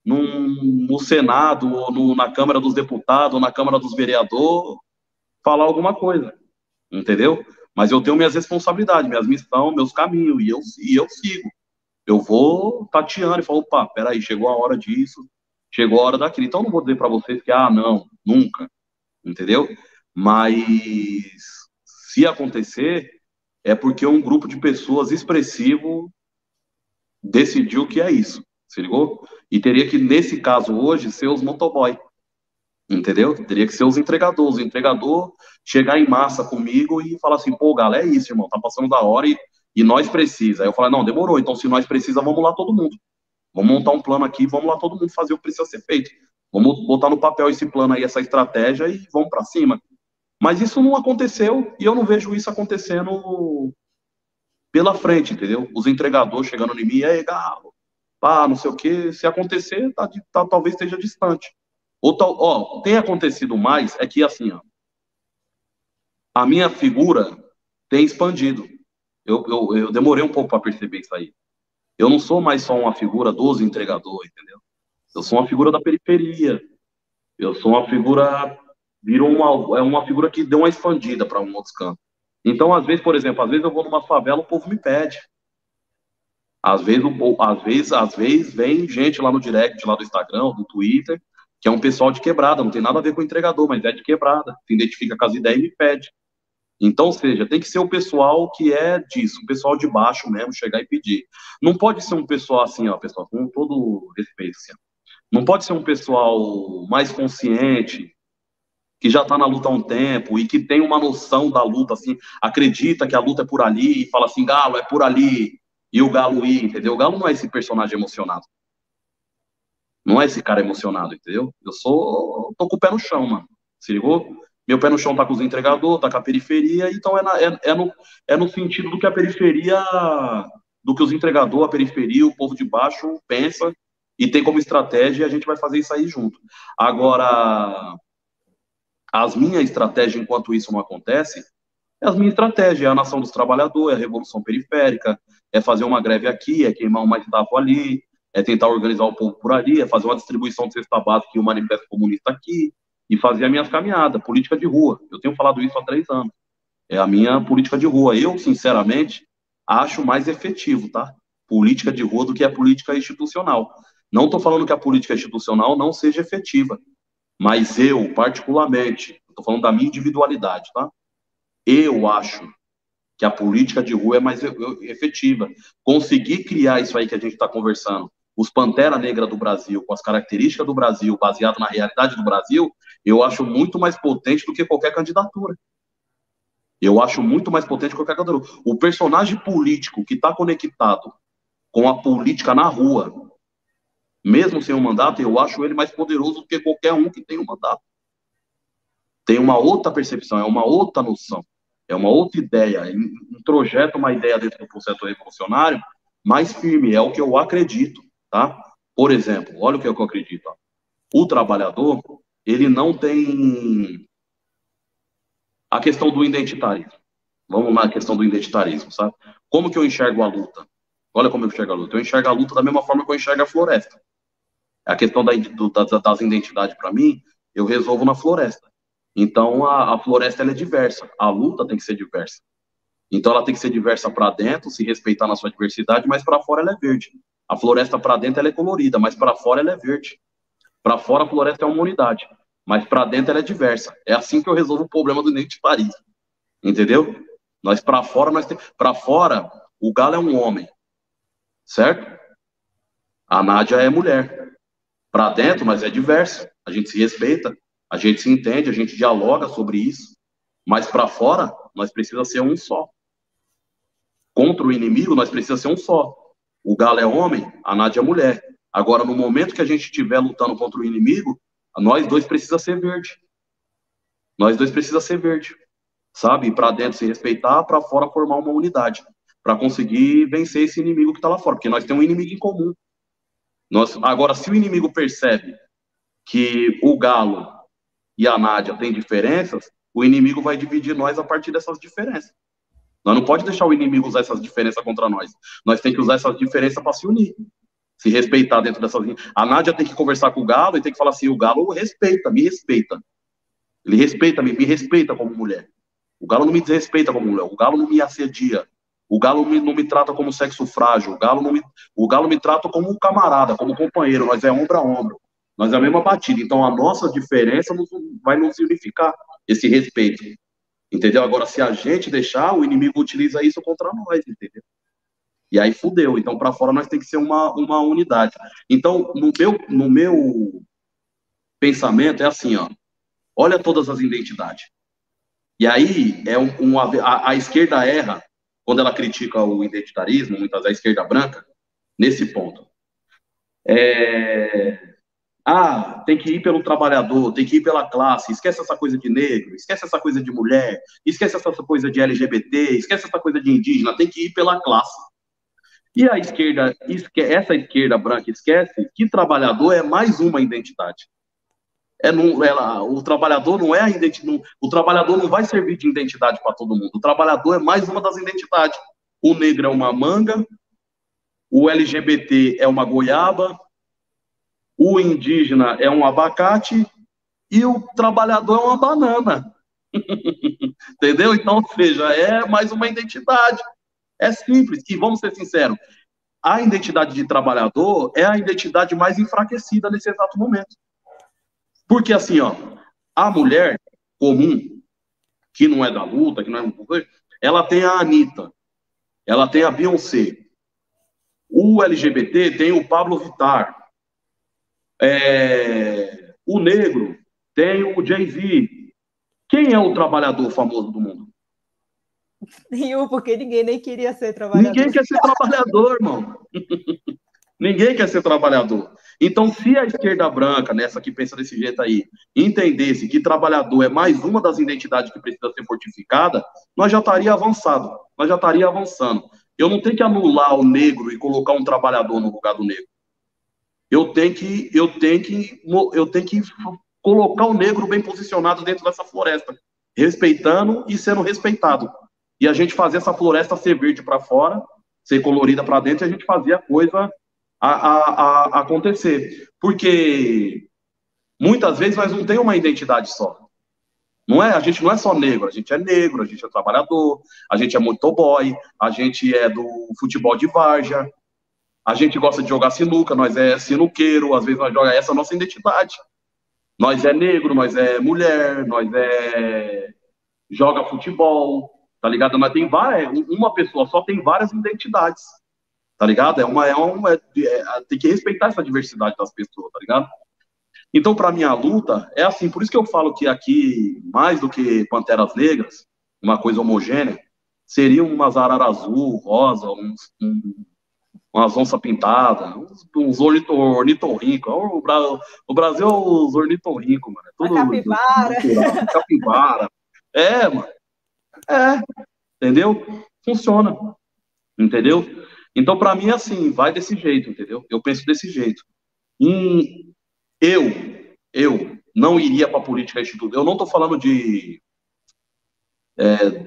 no Senado, ou na Câmara dos Deputados, ou na Câmara dos Vereadores, falar alguma coisa, entendeu? Mas eu tenho minhas responsabilidades, minhas missões, meus caminhos, e eu sigo. Eu vou tateando e falo, opa, peraí, chegou a hora disso, chegou a hora daquilo. Então eu não vou dizer para vocês que, não, nunca, entendeu? Mas se acontecer, é porque um grupo de pessoas expressivo decidiu que é isso, se ligou? E teria que, nesse caso hoje, ser os motoboy, entendeu? Teria que ser os entregadores. O entregador chegar em massa comigo e falar assim, pô, galera, é isso, irmão, tá passando da hora e nós precisa. Aí eu falei, não, demorou, então se nós precisa, vamos lá todo mundo. Vamos montar um plano aqui, vamos lá todo mundo fazer o que precisa ser feito. Vamos botar no papel esse plano aí, essa estratégia e vamos para cima. Mas isso não aconteceu e eu não vejo isso acontecendo pela frente, entendeu? Os entregadores chegando em mim, aí, Galo, pá, não sei o quê. Se acontecer, talvez esteja distante. Tem acontecido mais, é que assim, ó, a minha figura tem expandido. Eu demorei um pouco para perceber isso aí. Eu não sou mais só uma figura dos entregadores, entendeu? Eu sou uma figura da periferia. Eu sou uma figura, é uma figura que deu uma expandida para um outros campos. Então, às vezes, por exemplo, às vezes eu vou numa favela, o povo me pede. Às vezes vem gente lá no direct, lá do Instagram, do Twitter, que é um pessoal de quebrada, não tem nada a ver com o entregador, mas é de quebrada, se identifica com as ideias e me pede. Então, ou seja, tem que ser o pessoal que é disso, o pessoal de baixo mesmo, chegar e pedir. Não pode ser um pessoal assim, ó, pessoal, com todo respeito, assim, ó. Não pode ser um pessoal mais consciente, que já está na luta há um tempo e que tem uma noção da luta, assim, acredita que a luta é por ali e fala assim, Galo, é por ali, e o Galo ir, entendeu? O Galo não é esse personagem emocionado. Não é esse cara emocionado, entendeu? Tô com o pé no chão, mano. Se ligou? Meu pé no chão tá com os entregadores, tá com a periferia, então é no sentido do que a periferia, do que os entregadores, a periferia, o povo de baixo pensa e tem como estratégia e a gente vai fazer isso aí junto. Agora, as minhas estratégias, enquanto isso não acontece, é as minhas estratégias, é a nação dos trabalhadores, é a revolução periférica, é fazer uma greve aqui, é queimar uma estátua ali, é tentar organizar o povo por ali, é fazer uma distribuição de cesta básica e um manifesto comunista aqui, e fazer as minhas caminhadas, política de rua. Eu tenho falado isso há 3 anos. É a minha política de rua. Eu, sinceramente, acho mais efetivo, tá? Política de rua do que a política institucional. Não estou falando que a política institucional não seja efetiva, mas eu, particularmente, estou falando da minha individualidade, tá? Eu acho que a política de rua é mais efetiva. Conseguir criar isso aí que a gente está conversando, os Pantera Negra do Brasil, com as características do Brasil, baseado na realidade do Brasil, eu acho muito mais potente do que qualquer candidatura. Eu acho muito mais potente que qualquer candidatura. O personagem político que está conectado com a política na rua, mesmo sem um mandato, eu acho ele mais poderoso do que qualquer um que tem um mandato. Tem uma outra percepção, é uma outra noção, é uma outra ideia, introjeta uma ideia dentro do processo revolucionário mais firme, é o que eu acredito, tá? Por exemplo, olha o que eu acredito, ó. O trabalhador, ele não tem a questão do identitarismo. Vamos na questão do identitarismo, sabe? Como que eu enxergo a luta? Olha como eu enxergo a luta. Eu enxergo a luta da mesma forma que eu enxergo a floresta. A questão das identidades, para mim, eu resolvo na floresta. Então, a floresta ela é diversa. A luta tem que ser diversa. Então, ela tem que ser diversa para dentro, se respeitar na sua diversidade, mas para fora ela é verde. A floresta para dentro ela é colorida, mas para fora ela é verde. Para fora a floresta é uma unidade, mas para dentro ela é diversa. É assim que eu resolvo o problema do identitarismo. Entendeu? Nós para fora, para fora, o galo é um homem, certo? A Nádia é mulher. Para dentro, mas é diverso. A gente se respeita, a gente se entende, a gente dialoga sobre isso. Mas para fora, nós precisamos ser um só. Contra o inimigo, nós precisamos ser um só. O galo é homem, a Nádia é mulher. Agora, no momento que a gente estiver lutando contra o inimigo, nós dois precisamos ser verde. Nós dois precisamos ser verde. Sabe? Para dentro se respeitar, para fora formar uma unidade. Para conseguir vencer esse inimigo que está lá fora. Porque nós temos um inimigo em comum. Agora, se o inimigo percebe que o galo e a Nádia têm diferenças, o inimigo vai dividir nós a partir dessas diferenças. Nós não pode deixar o inimigo usar essas diferenças contra nós. Nós temos que usar essas diferenças para se unir. Se respeitar dentro dessas... A Nádia tem que conversar com o galo e tem que falar assim, o galo respeita, me respeita. Ele respeita, me respeita como mulher. O galo não me desrespeita como mulher. O galo não me assedia. O galo não me trata como sexo frágil. O galo me trata como um camarada, como companheiro. Nós é ombro a ombro. Nós é a mesma batida. Então, a nossa diferença vai nos unificar. Esse respeito. Entendeu? Agora, se a gente deixar, o inimigo utiliza isso contra nós, entendeu? E aí fudeu. Então, para fora, nós temos que ser uma unidade. Então, no meu pensamento, é assim, ó. Olha todas as identidades. E aí, a esquerda erra quando ela critica o identitarismo, muitas vezes a esquerda branca, nesse ponto. Tem que ir pelo trabalhador, tem que ir pela classe, esquece essa coisa de negro, esquece essa coisa de mulher, esquece essa coisa de LGBT, esquece essa coisa de indígena, tem que ir pela classe. E a esquerda, essa esquerda branca esquece que trabalhador é mais uma identidade. O trabalhador não é a identidade, o trabalhador não vai servir de identidade para todo mundo. O trabalhador é mais uma das identidades. O negro é uma manga, o LGBT é uma goiaba, o indígena é um abacate e o trabalhador é uma banana. Entendeu? Então, ou seja, é mais uma identidade. É simples. E vamos ser sinceros, a identidade de trabalhador é a identidade mais enfraquecida nesse exato momento. Porque assim, ó, a mulher comum, que não é da luta, que não é... ela tem a Anitta, ela tem a Beyoncé. O LGBT tem o Pablo Vittar. O negro tem o Jay-Z. Quem é o trabalhador famoso do mundo? Nenhum, porque ninguém nem queria ser trabalhador. Ninguém quer ser trabalhador, irmão. Ninguém quer ser trabalhador. Então, se a esquerda branca, nessa que pensa desse jeito aí, entendesse que trabalhador é mais uma das identidades que precisa ser fortificada, nós já estaria avançado. Nós já estaria avançando. Eu não tenho que anular o negro e colocar um trabalhador no lugar do negro. Eu tenho que colocar o negro bem posicionado dentro dessa floresta, respeitando e sendo respeitado. E a gente fazer essa floresta ser verde para fora, ser colorida para dentro, e a gente fazer a coisa acontecer. Porque muitas vezes nós não temos uma identidade só. A gente não é só negro, a gente é trabalhador, a gente é motoboy, a gente é do futebol de várzea, a gente gosta de jogar sinuca, nós é sinuqueiro, às vezes nós jogamos, essa é a nossa identidade. Nós é negro, nós é mulher, joga futebol, tá ligado? Mas tem uma pessoa só tem várias identidades, tá ligado? Tem que respeitar essa diversidade das pessoas, tá ligado? Então, para mim, a luta é assim, por isso que eu falo que aqui, mais do que Panteras Negras, uma coisa homogênea, seriam umas arara azul, rosa, umas onças pintadas, uns ornitorrincos. O Brasil é os ornitorrincos, mano. É tudo capivara. Capivara. Mano. Entendeu? Funciona. Entendeu? Então, para mim, é assim, vai desse jeito, entendeu? Eu penso desse jeito. Eu não iria para política institucional. Eu não estou falando de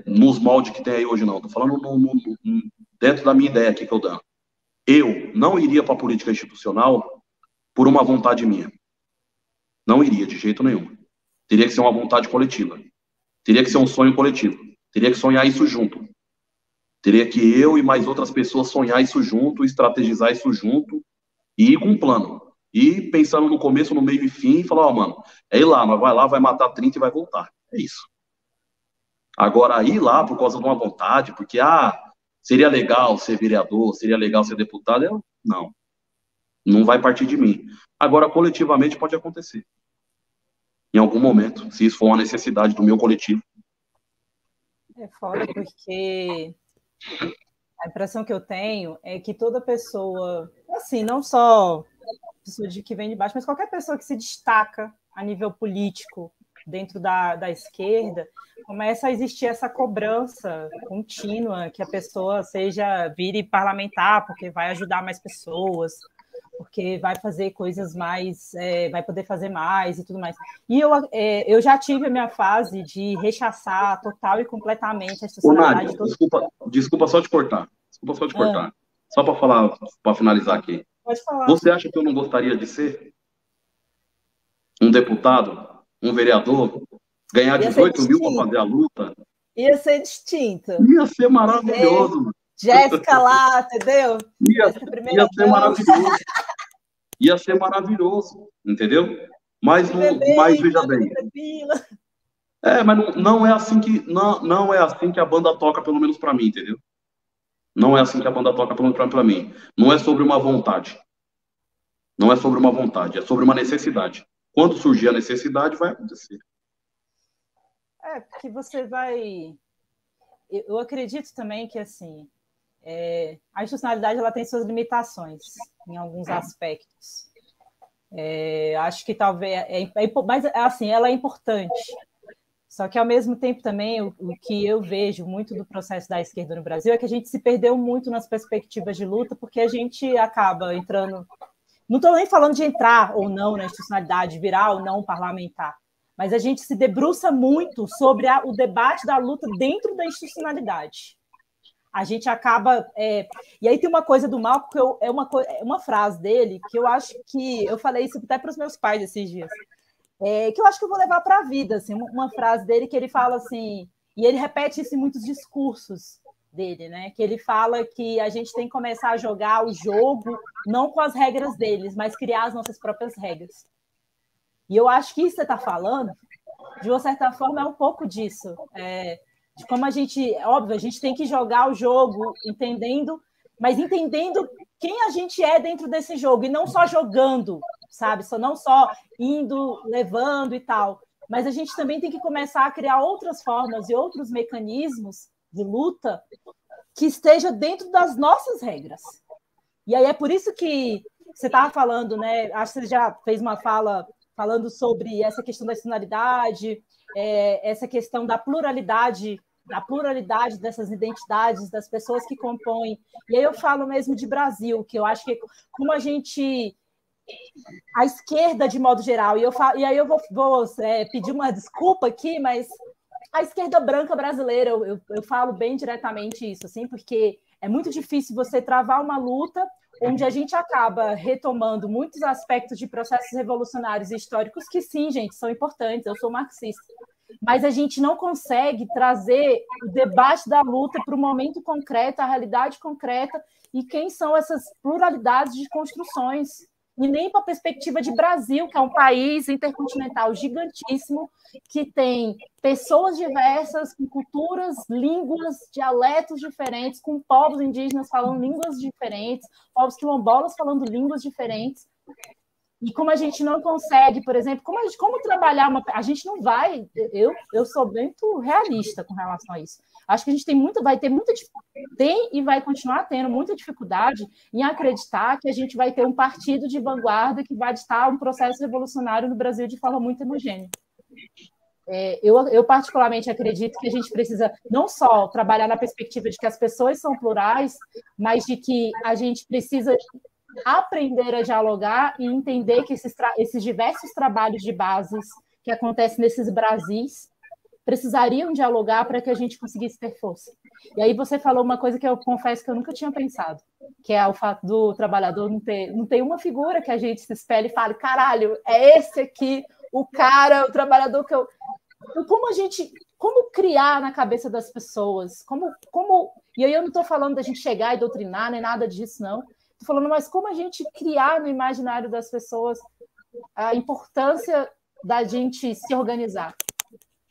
nos moldes que tem aí hoje, não. Estou falando dentro da minha ideia aqui que eu dou. Eu não iria para a política institucional por uma vontade minha. Não iria, de jeito nenhum. Teria que ser uma vontade coletiva. Teria que ser um sonho coletivo. Teria que sonhar isso junto. Teria que eu e mais outras pessoas sonhar isso junto, estrategizar isso junto e ir com um plano. E pensando no começo, no meio e fim, e falar, mano, é ir lá, mas vai lá, vai matar 30 e vai voltar. É isso. Agora, ir lá por causa de uma vontade, porque, seria legal ser vereador, seria legal ser deputado, não vai partir de mim. Agora, coletivamente, pode acontecer. Em algum momento, se isso for uma necessidade do meu coletivo. É foda, porque a impressão que eu tenho é que toda pessoa, assim, não só pessoa que vem de baixo, mas qualquer pessoa que se destaca a nível político dentro da esquerda, começa a existir essa cobrança contínua que a pessoa vire parlamentar, porque vai ajudar mais pessoas, porque vai fazer coisas mais, vai poder fazer mais e tudo mais. E eu já tive a minha fase de rechaçar total e completamente a institucionalidade. Nádia, desculpa só te cortar. Só para falar, para finalizar aqui. Pode falar. Você acha que eu não gostaria de ser um deputado, um vereador, ganhar 18 mil para fazer a luta? Ia ser distinto. Ia ser maravilhoso. Jéssica lá, entendeu? Ia ser maravilhoso. Ia ser maravilhoso, entendeu? Mas veja bem. Mas não é assim não é assim que a banda toca, pelo menos para mim, entendeu? Não é assim que a banda toca, pelo menos para mim. Não é sobre uma vontade. Não é sobre uma vontade, é sobre uma necessidade. Quando surgir a necessidade, vai acontecer. Porque você vai... Eu acredito também que, assim, a institucionalidade ela tem suas limitações em alguns aspectos. Acho que talvez... mas, assim, ela é importante. Só que, ao mesmo tempo, também, o que eu vejo muito do processo da esquerda no Brasil é que a gente se perdeu muito nas perspectivas de luta, porque a gente acaba entrando... Não estou nem falando de entrar ou não na institucionalidade, virar ou não parlamentar, mas a gente se debruça muito sobre o debate da luta dentro da institucionalidade. A gente acaba... E aí tem uma coisa do Malcolm, que uma frase dele, que eu acho que... Eu falei isso até para os meus pais esses dias, que eu acho que eu vou levar para a vida, assim, uma frase dele que ele fala assim, e ele repete isso em muitos discursos dele, né? Que ele fala que a gente tem que começar a jogar o jogo não com as regras deles, mas criar as nossas próprias regras. E eu acho que isso que você está falando, de uma certa forma, é um pouco disso. De como a gente... Óbvio, a gente tem que jogar o jogo entendendo quem a gente é dentro desse jogo, e não só jogando, sabe? Não só indo, levando e tal. Mas a gente também tem que começar a criar outras formas e outros mecanismos de luta que esteja dentro das nossas regras. E aí é por isso que você estava falando, né? Acho que você já fez uma fala falando sobre essa questão da nacionalidade, essa questão da pluralidade dessas identidades, das pessoas que compõem. E aí eu falo mesmo de Brasil, que eu acho que como a gente... A esquerda, de modo geral, e aí eu vou pedir uma desculpa aqui, mas a esquerda branca brasileira, eu falo bem diretamente isso, assim, porque é muito difícil você travar uma luta onde a gente acaba retomando muitos aspectos de processos revolucionários e históricos que, sim, gente, são importantes, eu sou marxista, mas a gente não consegue trazer o debate da luta para o momento concreto, a realidade concreta, e quem são essas pluralidades de construções, e nem para a perspectiva de Brasil, que é um país intercontinental gigantíssimo, que tem pessoas diversas, com culturas, línguas, dialetos diferentes, com povos indígenas falando línguas diferentes, povos quilombolas falando línguas diferentes. E como a gente não consegue, por exemplo, como trabalhar a gente não vai... Eu sou muito realista com relação a isso. Acho que a gente tem e vai continuar tendo muita dificuldade em acreditar que a gente vai ter um partido de vanguarda que vai ditar um processo revolucionário no Brasil de forma muito homogênea. Eu particularmente acredito que a gente precisa não só trabalhar na perspectiva de que as pessoas são plurais, mas de que a gente precisa aprender a dialogar e entender que esses diversos trabalhos de bases que acontecem nesses Brasis precisariam dialogar para que a gente conseguisse ter força. E aí você falou uma coisa que eu confesso que eu nunca tinha pensado, que é o fato do trabalhador não ter uma figura que a gente se espelhe e fale, caralho, é esse aqui, o cara, o trabalhador que eu... Então, como criar na cabeça das pessoas, e aí eu não estou falando da gente chegar e doutrinar, nem nada disso, não. Estou falando, mas como a gente criar no imaginário das pessoas a importância da gente se organizar,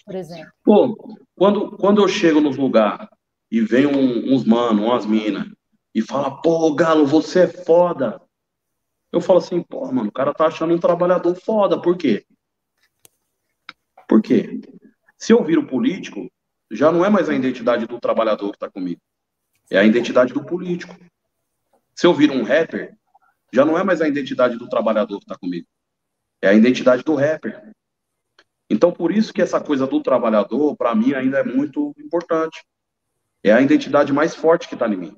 por exemplo. Pô, quando eu chego nos lugares e vem uns mano, umas minas, e fala, pô, Galo, você é foda. Eu falo assim, pô, mano, o cara tá achando um trabalhador foda, por quê? Por quê? Se eu viro político, já não é mais a identidade do trabalhador que tá comigo, é a identidade do político. Se eu viro um rapper, já não é mais a identidade do trabalhador que tá comigo, é a identidade do rapper. Então, por isso que essa coisa do trabalhador, para mim, ainda é muito importante. É a identidade mais forte que está em mim.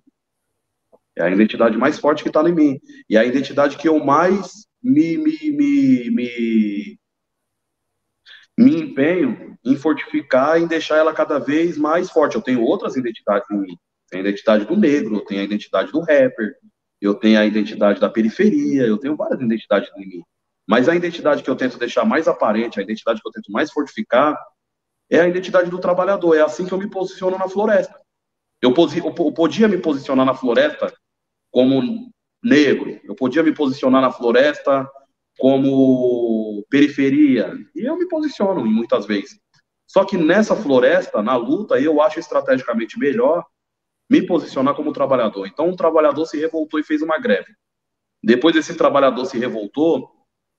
É a identidade mais forte que está em mim. E é a identidade que eu mais me empenho em fortificar, em deixar ela cada vez mais forte. Eu tenho outras identidades em mim. Tenho a identidade do negro, eu tenho a identidade do rapper, eu tenho a identidade da periferia, eu tenho várias identidades em mim. Mas a identidade que eu tento deixar mais aparente, a identidade que eu tento mais fortificar, é a identidade do trabalhador. É assim que eu me posiciono na floresta. Eu podia me posicionar na floresta como negro, eu podia me posicionar na floresta como periferia, e eu me posiciono muitas vezes. Só que nessa floresta, na luta, eu acho estrategicamente melhor me posicionar como trabalhador. Então, um trabalhador se revoltou e fez uma greve. Depois, esse trabalhador se revoltou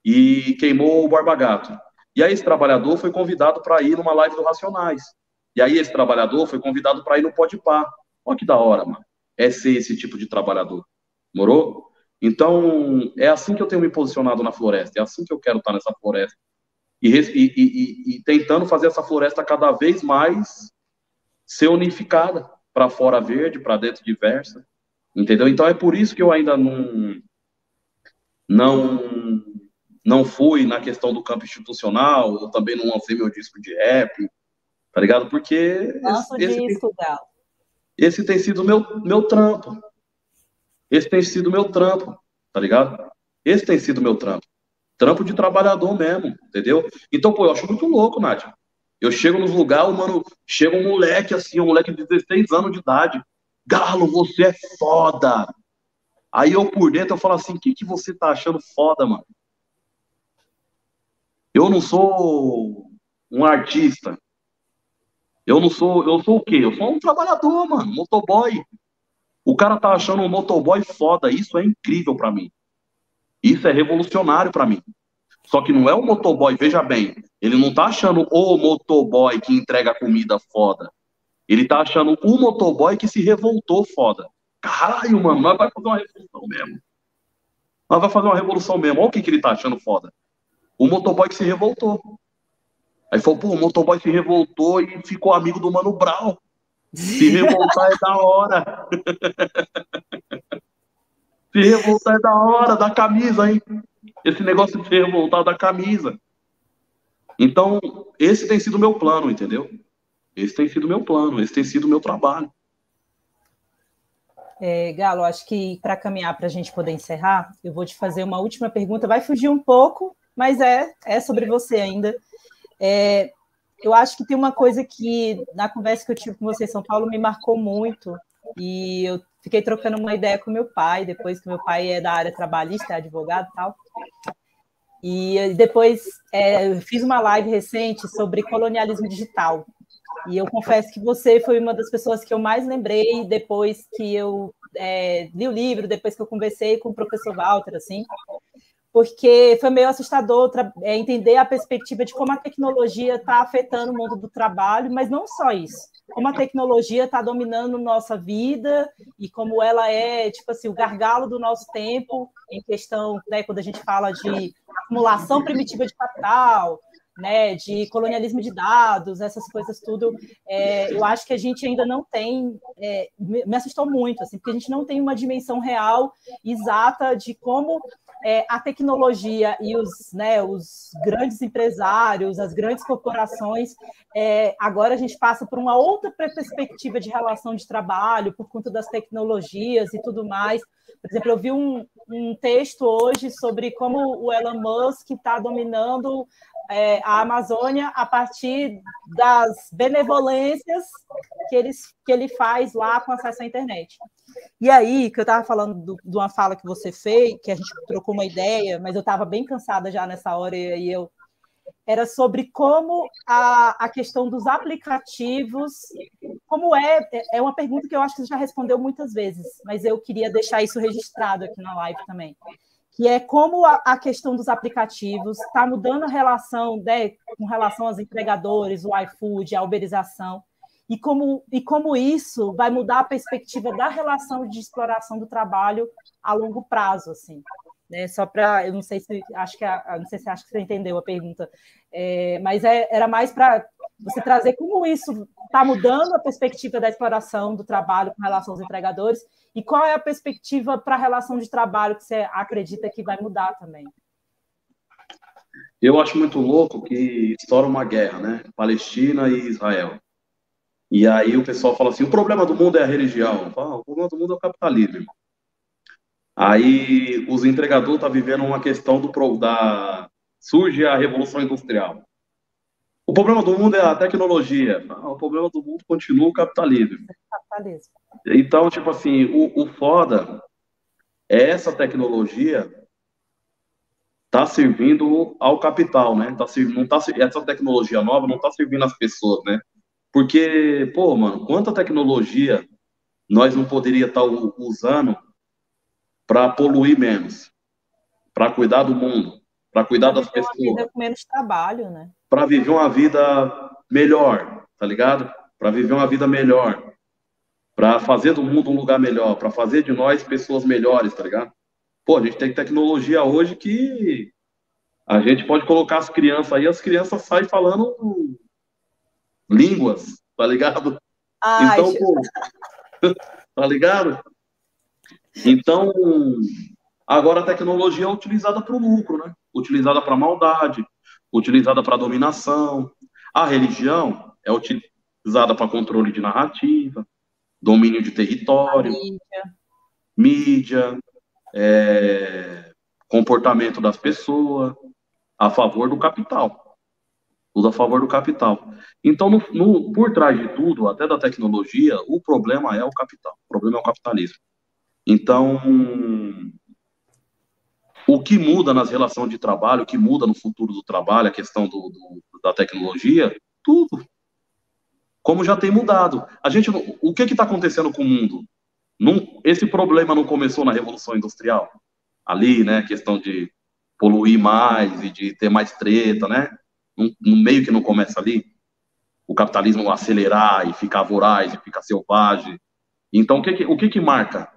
e queimou o Borba Gato. E aí, esse trabalhador foi convidado para ir numa live do Racionais. E aí, esse trabalhador foi convidado para ir no Podpah. Olha que da hora, mano. É ser esse tipo de trabalhador. Morou? Então, é assim que eu tenho me posicionado na floresta. É assim que eu quero estar nessa floresta. E tentando fazer essa floresta cada vez mais ser unificada. Para fora verde, para dentro diversa. Entendeu? Então, é por isso que eu ainda não fui na questão do campo institucional, eu também não lancei meu disco de rap, tá ligado? Porque esse tem sido meu trampo. Esse tem sido meu trampo, tá ligado? Esse tem sido meu trampo. Trampo de trabalhador mesmo, entendeu? Então, pô, eu acho muito louco, Nádia. Eu chego nos lugares, mano, chega um moleque assim, um moleque de 16 anos de idade. Galo, você é foda. Aí eu por dentro eu falo assim, o que você tá achando foda, mano? Eu não sou um artista. Eu sou o quê? Eu sou um trabalhador, mano, motoboy. O cara tá achando um motoboy foda, isso é incrível pra mim. Isso é revolucionário pra mim. Só que não é o motoboy, veja bem, ele não tá achando o motoboy que entrega comida foda. Ele tá achando o motoboy que se revoltou foda. Caralho, mano, nós vai fazer uma revolução mesmo. Nós vai fazer uma revolução mesmo. Olha o que ele tá achando foda. O motoboy que se revoltou. Aí falou, pô, o motoboy se revoltou e ficou amigo do Mano Brown. Se revoltar é da hora. Se revoltar é da hora, da camisa, hein? Esse negócio de se revoltar da camisa. Então, esse tem sido o meu plano, entendeu? Esse tem sido o meu plano, esse tem sido o meu trabalho. Galo, acho que para caminhar para a gente poder encerrar, eu vou te fazer uma última pergunta. Vai fugir um pouco, mas é sobre você ainda. Eu acho que tem uma coisa que, na conversa que eu tive com você em São Paulo, me marcou muito, e eu fiquei trocando uma ideia com meu pai, depois que meu pai é da área trabalhista, é advogado e tal, e depois eu fiz uma live recente sobre colonialismo digital, e eu confesso que você foi uma das pessoas que eu mais lembrei depois que eu li o livro, depois que eu conversei com o professor Walter, assim, porque foi meio assustador entender a perspectiva de como a tecnologia está afetando o mundo do trabalho, mas não só isso, como a tecnologia está dominando nossa vida e como ela é, tipo assim, o gargalo do nosso tempo em questão, né, quando a gente fala de acumulação primitiva de capital, né, de colonialismo de dados, essas coisas tudo, eu acho que a gente ainda não tem, me assustou muito, assim, porque a gente não tem uma dimensão real, exata, de como a tecnologia e os grandes empresários, as grandes corporações, agora a gente passa por uma outra perspectiva de relação de trabalho, por conta das tecnologias e tudo mais. Por exemplo, eu vi um texto hoje sobre como o Elon Musk está dominando a Amazônia a partir das benevolências que ele faz lá com acesso à internet. E aí, que eu estava falando de uma fala que você fez, que a gente trocou uma ideia, mas eu estava bem cansada já nessa hora, e aí era sobre como a questão dos aplicativos, como é uma pergunta que eu acho que você já respondeu muitas vezes, mas eu queria deixar isso registrado aqui na live também, que é como a questão dos aplicativos está mudando a relação, né, com relação aos entregadores, o iFood, a uberização, e como isso vai mudar a perspectiva da relação de exploração do trabalho a longo prazo, assim. Né? Só para, eu não sei se acho que não sei se acha que você entendeu a pergunta, mas era mais para você trazer como isso está mudando a perspectiva da exploração do trabalho com relação aos entregadores e qual é a perspectiva para a relação de trabalho que você acredita que vai mudar também. Eu acho muito louco que estoura uma guerra, né? Palestina e Israel. E aí o pessoal fala assim, o problema do mundo é a religião. Falo, o problema do mundo é o capitalismo, irmão. Aí os entregadores estão vivendo uma questão surge a Revolução Industrial. O problema do mundo é a tecnologia. O problema do mundo continua o capitalismo. Então, tipo assim, o foda é essa tecnologia tá servindo ao capital, né? Essa tecnologia nova não tá servindo às pessoas, né? Porque, pô, mano, quanta tecnologia nós não poderia estar usando para poluir menos, para cuidar do mundo, para cuidar das pessoas. Para viver uma vida com menos trabalho, né? Para viver uma vida melhor, tá ligado? Para viver uma vida melhor, para fazer do mundo um lugar melhor, para fazer de nós pessoas melhores, tá ligado? Pô, a gente tem tecnologia hoje que a gente pode colocar as crianças aí, as crianças saem falando línguas, tá ligado? Ai, então, pô, tá ligado? Então, agora a tecnologia é utilizada para o lucro, né? Utilizada para maldade, utilizada para dominação. A religião é utilizada para controle de narrativa, domínio de território, mídia, comportamento das pessoas, a favor do capital. Tudo a favor do capital. Então, por trás de tudo, até da tecnologia, o problema é o capital. O problema é o capitalismo. Então, o que muda nas relações de trabalho, o que muda no futuro do trabalho, a questão da tecnologia, tudo. Como já tem mudado. O que está acontecendo com o mundo? Esse problema não começou na Revolução Industrial? Ali, né, a questão de poluir mais e de ter mais treta, né? No meio que não começa ali. O capitalismo acelerar e ficar voraz e ficar selvagem. Então, o que marca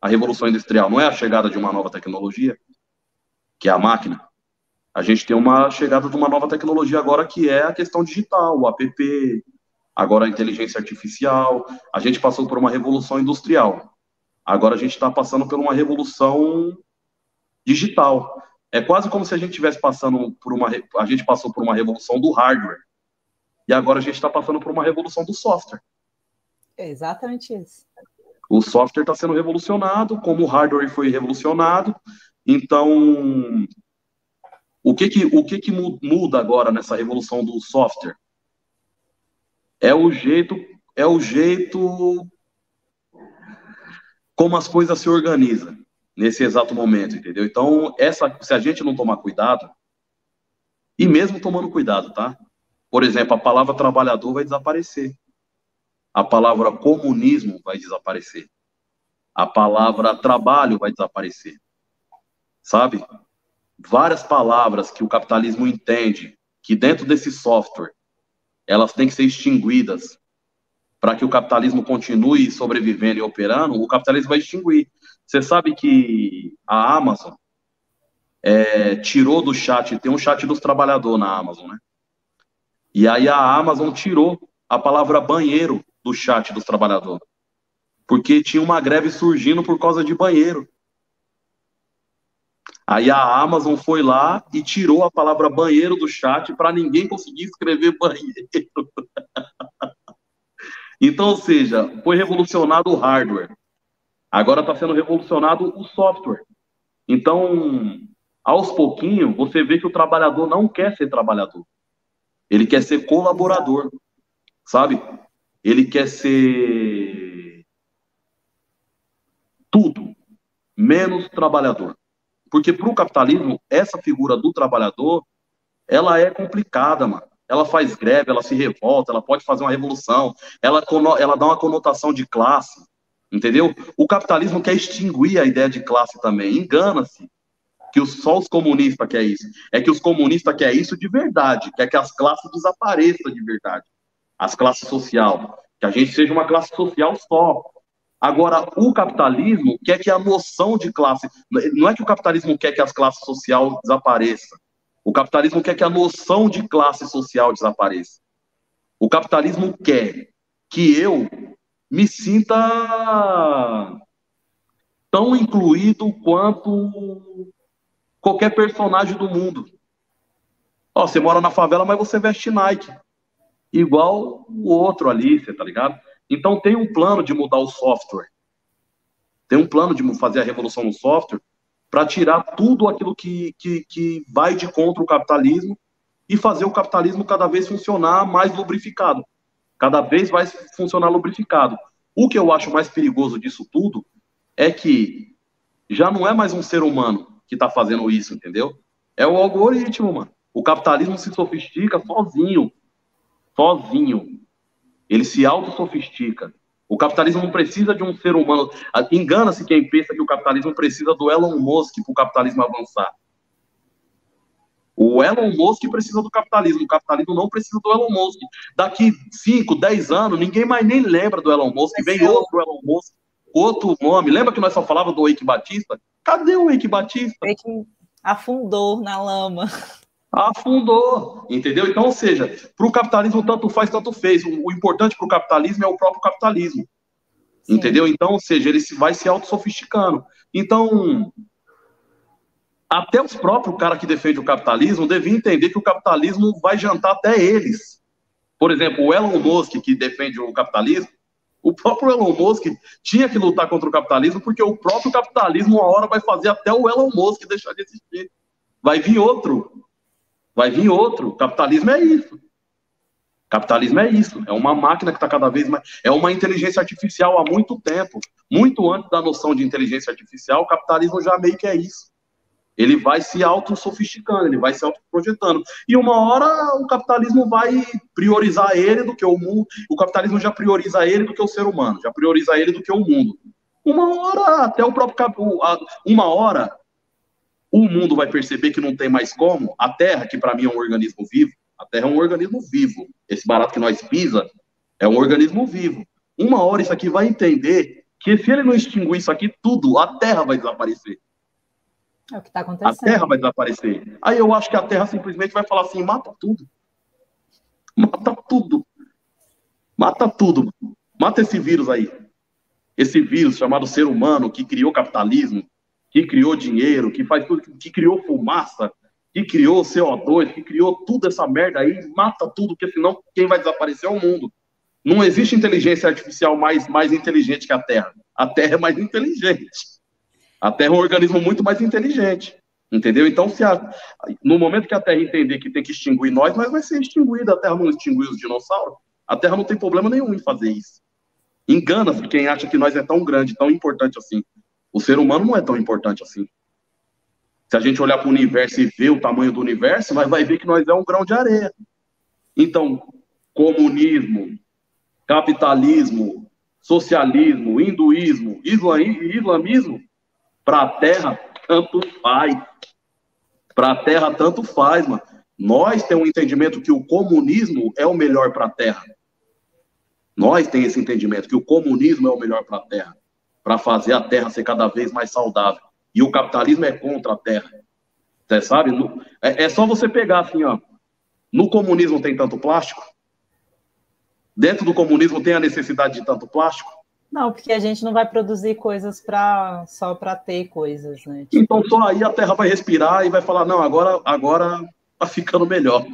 a Revolução Industrial? Não é a chegada de uma nova tecnologia, que é a máquina. A gente tem uma chegada de uma nova tecnologia agora, que é a questão digital, o app, agora a inteligência artificial. A gente passou por uma revolução industrial. Agora a gente está passando por uma revolução digital. É quase como se a gente estivesse passando a gente passou por uma revolução do hardware. E agora a gente está passando por uma revolução do software. É exatamente isso. O software está sendo revolucionado, como o hardware foi revolucionado. Então, o que muda agora nessa revolução do software? É o jeito como as coisas se organizam nesse exato momento, entendeu? Então, se a gente não tomar cuidado, e mesmo tomando cuidado, tá? Por exemplo, a palavra trabalhador vai desaparecer. A palavra comunismo vai desaparecer. A palavra trabalho vai desaparecer. Sabe? Várias palavras que o capitalismo entende que dentro desse software elas têm que ser extinguidas para que o capitalismo continue sobrevivendo e operando, o capitalismo vai extinguir. Você sabe que a Amazon tirou do chat, tem um chat dos trabalhadores na Amazon, né? E aí a Amazon tirou a palavra banheiro do chat dos trabalhadores, porque tinha uma greve surgindo por causa de banheiro. Aí a Amazon foi lá e tirou a palavra banheiro do chat para ninguém conseguir escrever banheiro. Então, ou seja, foi revolucionado o hardware. Agora está sendo revolucionado o software. Então, aos pouquinhos, você vê que o trabalhador não quer ser trabalhador. Ele quer ser colaborador, sabe? Ele quer ser tudo, menos trabalhador. Porque para o capitalismo, essa figura do trabalhador, ela é complicada, mano. Ela faz greve, ela se revolta, ela pode fazer uma revolução, ela dá uma conotação de classe, entendeu? O capitalismo quer extinguir a ideia de classe também. Engana-se que só os comunistas querem isso. É que os comunistas querem isso de verdade, quer que as classes desapareçam de verdade. As classes sociais. Que a gente seja uma classe social só. Agora, o capitalismo quer que a noção de classe... Não é que o capitalismo quer que as classes sociais desapareçam. O capitalismo quer que a noção de classe social desapareça. O capitalismo quer que eu me sinta tão incluído quanto qualquer personagem do mundo. Ó, você mora na favela, mas você veste Nike. Igual o outro ali, você tá ligado? Então tem um plano de mudar o software. Tem um plano de fazer a revolução no software para tirar tudo aquilo que vai de contra o capitalismo e fazer o capitalismo cada vez funcionar mais lubrificado. Cada vez vai funcionar lubrificado. O que eu acho mais perigoso disso tudo é que já não é mais um ser humano que está fazendo isso, entendeu? É o algoritmo, mano. O capitalismo se sofistica sozinho. Sozinho. Ele se autossofistica. O capitalismo não precisa de um ser humano. Engana-se quem pensa que o capitalismo precisa do Elon Musk para o capitalismo avançar. O Elon Musk precisa do capitalismo. O capitalismo não precisa do Elon Musk. Daqui 5, 10 anos, ninguém mais nem lembra do Elon Musk. Vem outro Elon Musk, outro nome. Lembra que nós só falávamos do Eike Batista? Cadê o Eike Batista? Eike afundou na lama. Afundou, entendeu? Então, ou seja, para o capitalismo tanto faz, tanto fez. O importante para o capitalismo é o próprio capitalismo. Sim. Entendeu? Então, ou seja, ele vai se autossofisticando. Então, até os próprios caras que defendem o capitalismo deviam entender que o capitalismo vai jantar até eles. Por exemplo, o Elon Musk, que defende o capitalismo, o próprio Elon Musk tinha que lutar contra o capitalismo, porque o próprio capitalismo, uma hora, vai fazer até o Elon Musk deixar de existir. Vai vir outro. Vai vir outro. Capitalismo é isso. Capitalismo é isso. É uma máquina que está cada vez mais... É uma inteligência artificial há muito tempo. Muito antes da noção de inteligência artificial, o capitalismo já meio que é isso. Ele vai se autossofisticando, ele vai se autoprojetando. E uma hora o capitalismo vai priorizar ele do que o mundo. O capitalismo já prioriza ele do que o ser humano. Já prioriza ele do que o mundo. Uma hora, até o próprio... Uma hora... O mundo vai perceber que não tem mais como. A Terra, que para mim é um organismo vivo, a Terra é um organismo vivo. Esse barato que nós pisa é um organismo vivo. Uma hora isso aqui vai entender que se ele não extinguir isso aqui tudo, a Terra vai desaparecer. É o que está acontecendo. A Terra vai desaparecer. Aí eu acho que a Terra simplesmente vai falar assim, mata tudo. Mata tudo. Mata tudo. Mata esse vírus aí. Esse vírus chamado ser humano que criou capitalismo, que criou dinheiro, que faz tudo, que criou fumaça, que criou CO2, que criou tudo essa merda aí, mata tudo, porque senão quem vai desaparecer é o mundo. Não existe inteligência artificial mais inteligente que a Terra. A Terra é mais inteligente. A Terra é um organismo muito mais inteligente. Entendeu? Então, no momento que a Terra entender que tem que extinguir nós vai ser extinguida. A Terra não extinguir os dinossauros. A Terra não tem problema nenhum em fazer isso. Engana-se quem acha que nós é tão grande, tão importante assim. O ser humano não é tão importante assim. Se a gente olhar para o universo e ver o tamanho do universo, vai ver que nós é um grão de areia. Então, comunismo, capitalismo, socialismo, hinduísmo, islamismo, para a Terra, tanto faz. Para a Terra, tanto faz, mano. Nós temos um entendimento que o comunismo é o melhor para a Terra. Nós temos esse entendimento que o comunismo é o melhor para a Terra, para fazer a Terra ser cada vez mais saudável. E o capitalismo é contra a Terra. Você sabe? É só você pegar assim, ó. No comunismo tem tanto plástico? Dentro do comunismo tem a necessidade de tanto plástico? Não, porque a gente não vai produzir coisas só para ter coisas, né? Então só aí a Terra vai respirar e vai falar, não, agora tá ficando melhor.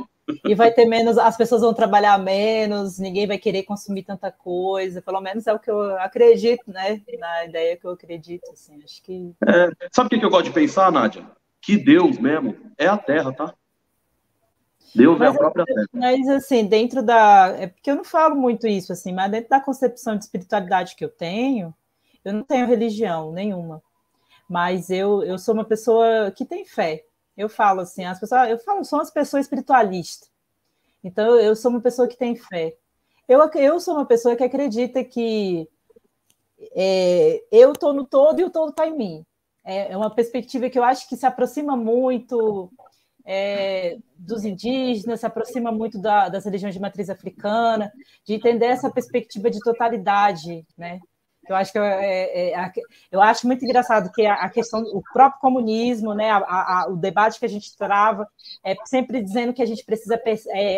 E vai ter menos, as pessoas vão trabalhar menos, ninguém vai querer consumir tanta coisa, pelo menos é o que eu acredito, né? Na ideia que eu acredito, assim, acho que... Sabe o que eu gosto de pensar, Nádia? Que Deus mesmo é a Terra, tá? Deus é a Mas, própria Terra. mas, assim, dentro da... É porque eu não falo muito isso, assim, mas dentro da concepção de espiritualidade que eu não tenho religião nenhuma, mas eu sou uma pessoa que tem fé. Eu falo assim, sou uma pessoa espiritualista. Então, eu sou uma pessoa que tem fé. Eu sou uma pessoa que acredita que eu estou no todo e o todo está em mim. É uma perspectiva que eu acho que se aproxima muito dos indígenas, se aproxima muito das religiões de matriz africana, de entender essa perspectiva de totalidade, né? Eu acho que eu acho muito engraçado que a questão, o próprio comunismo, né, o debate que a gente trava, é sempre dizendo que a gente precisa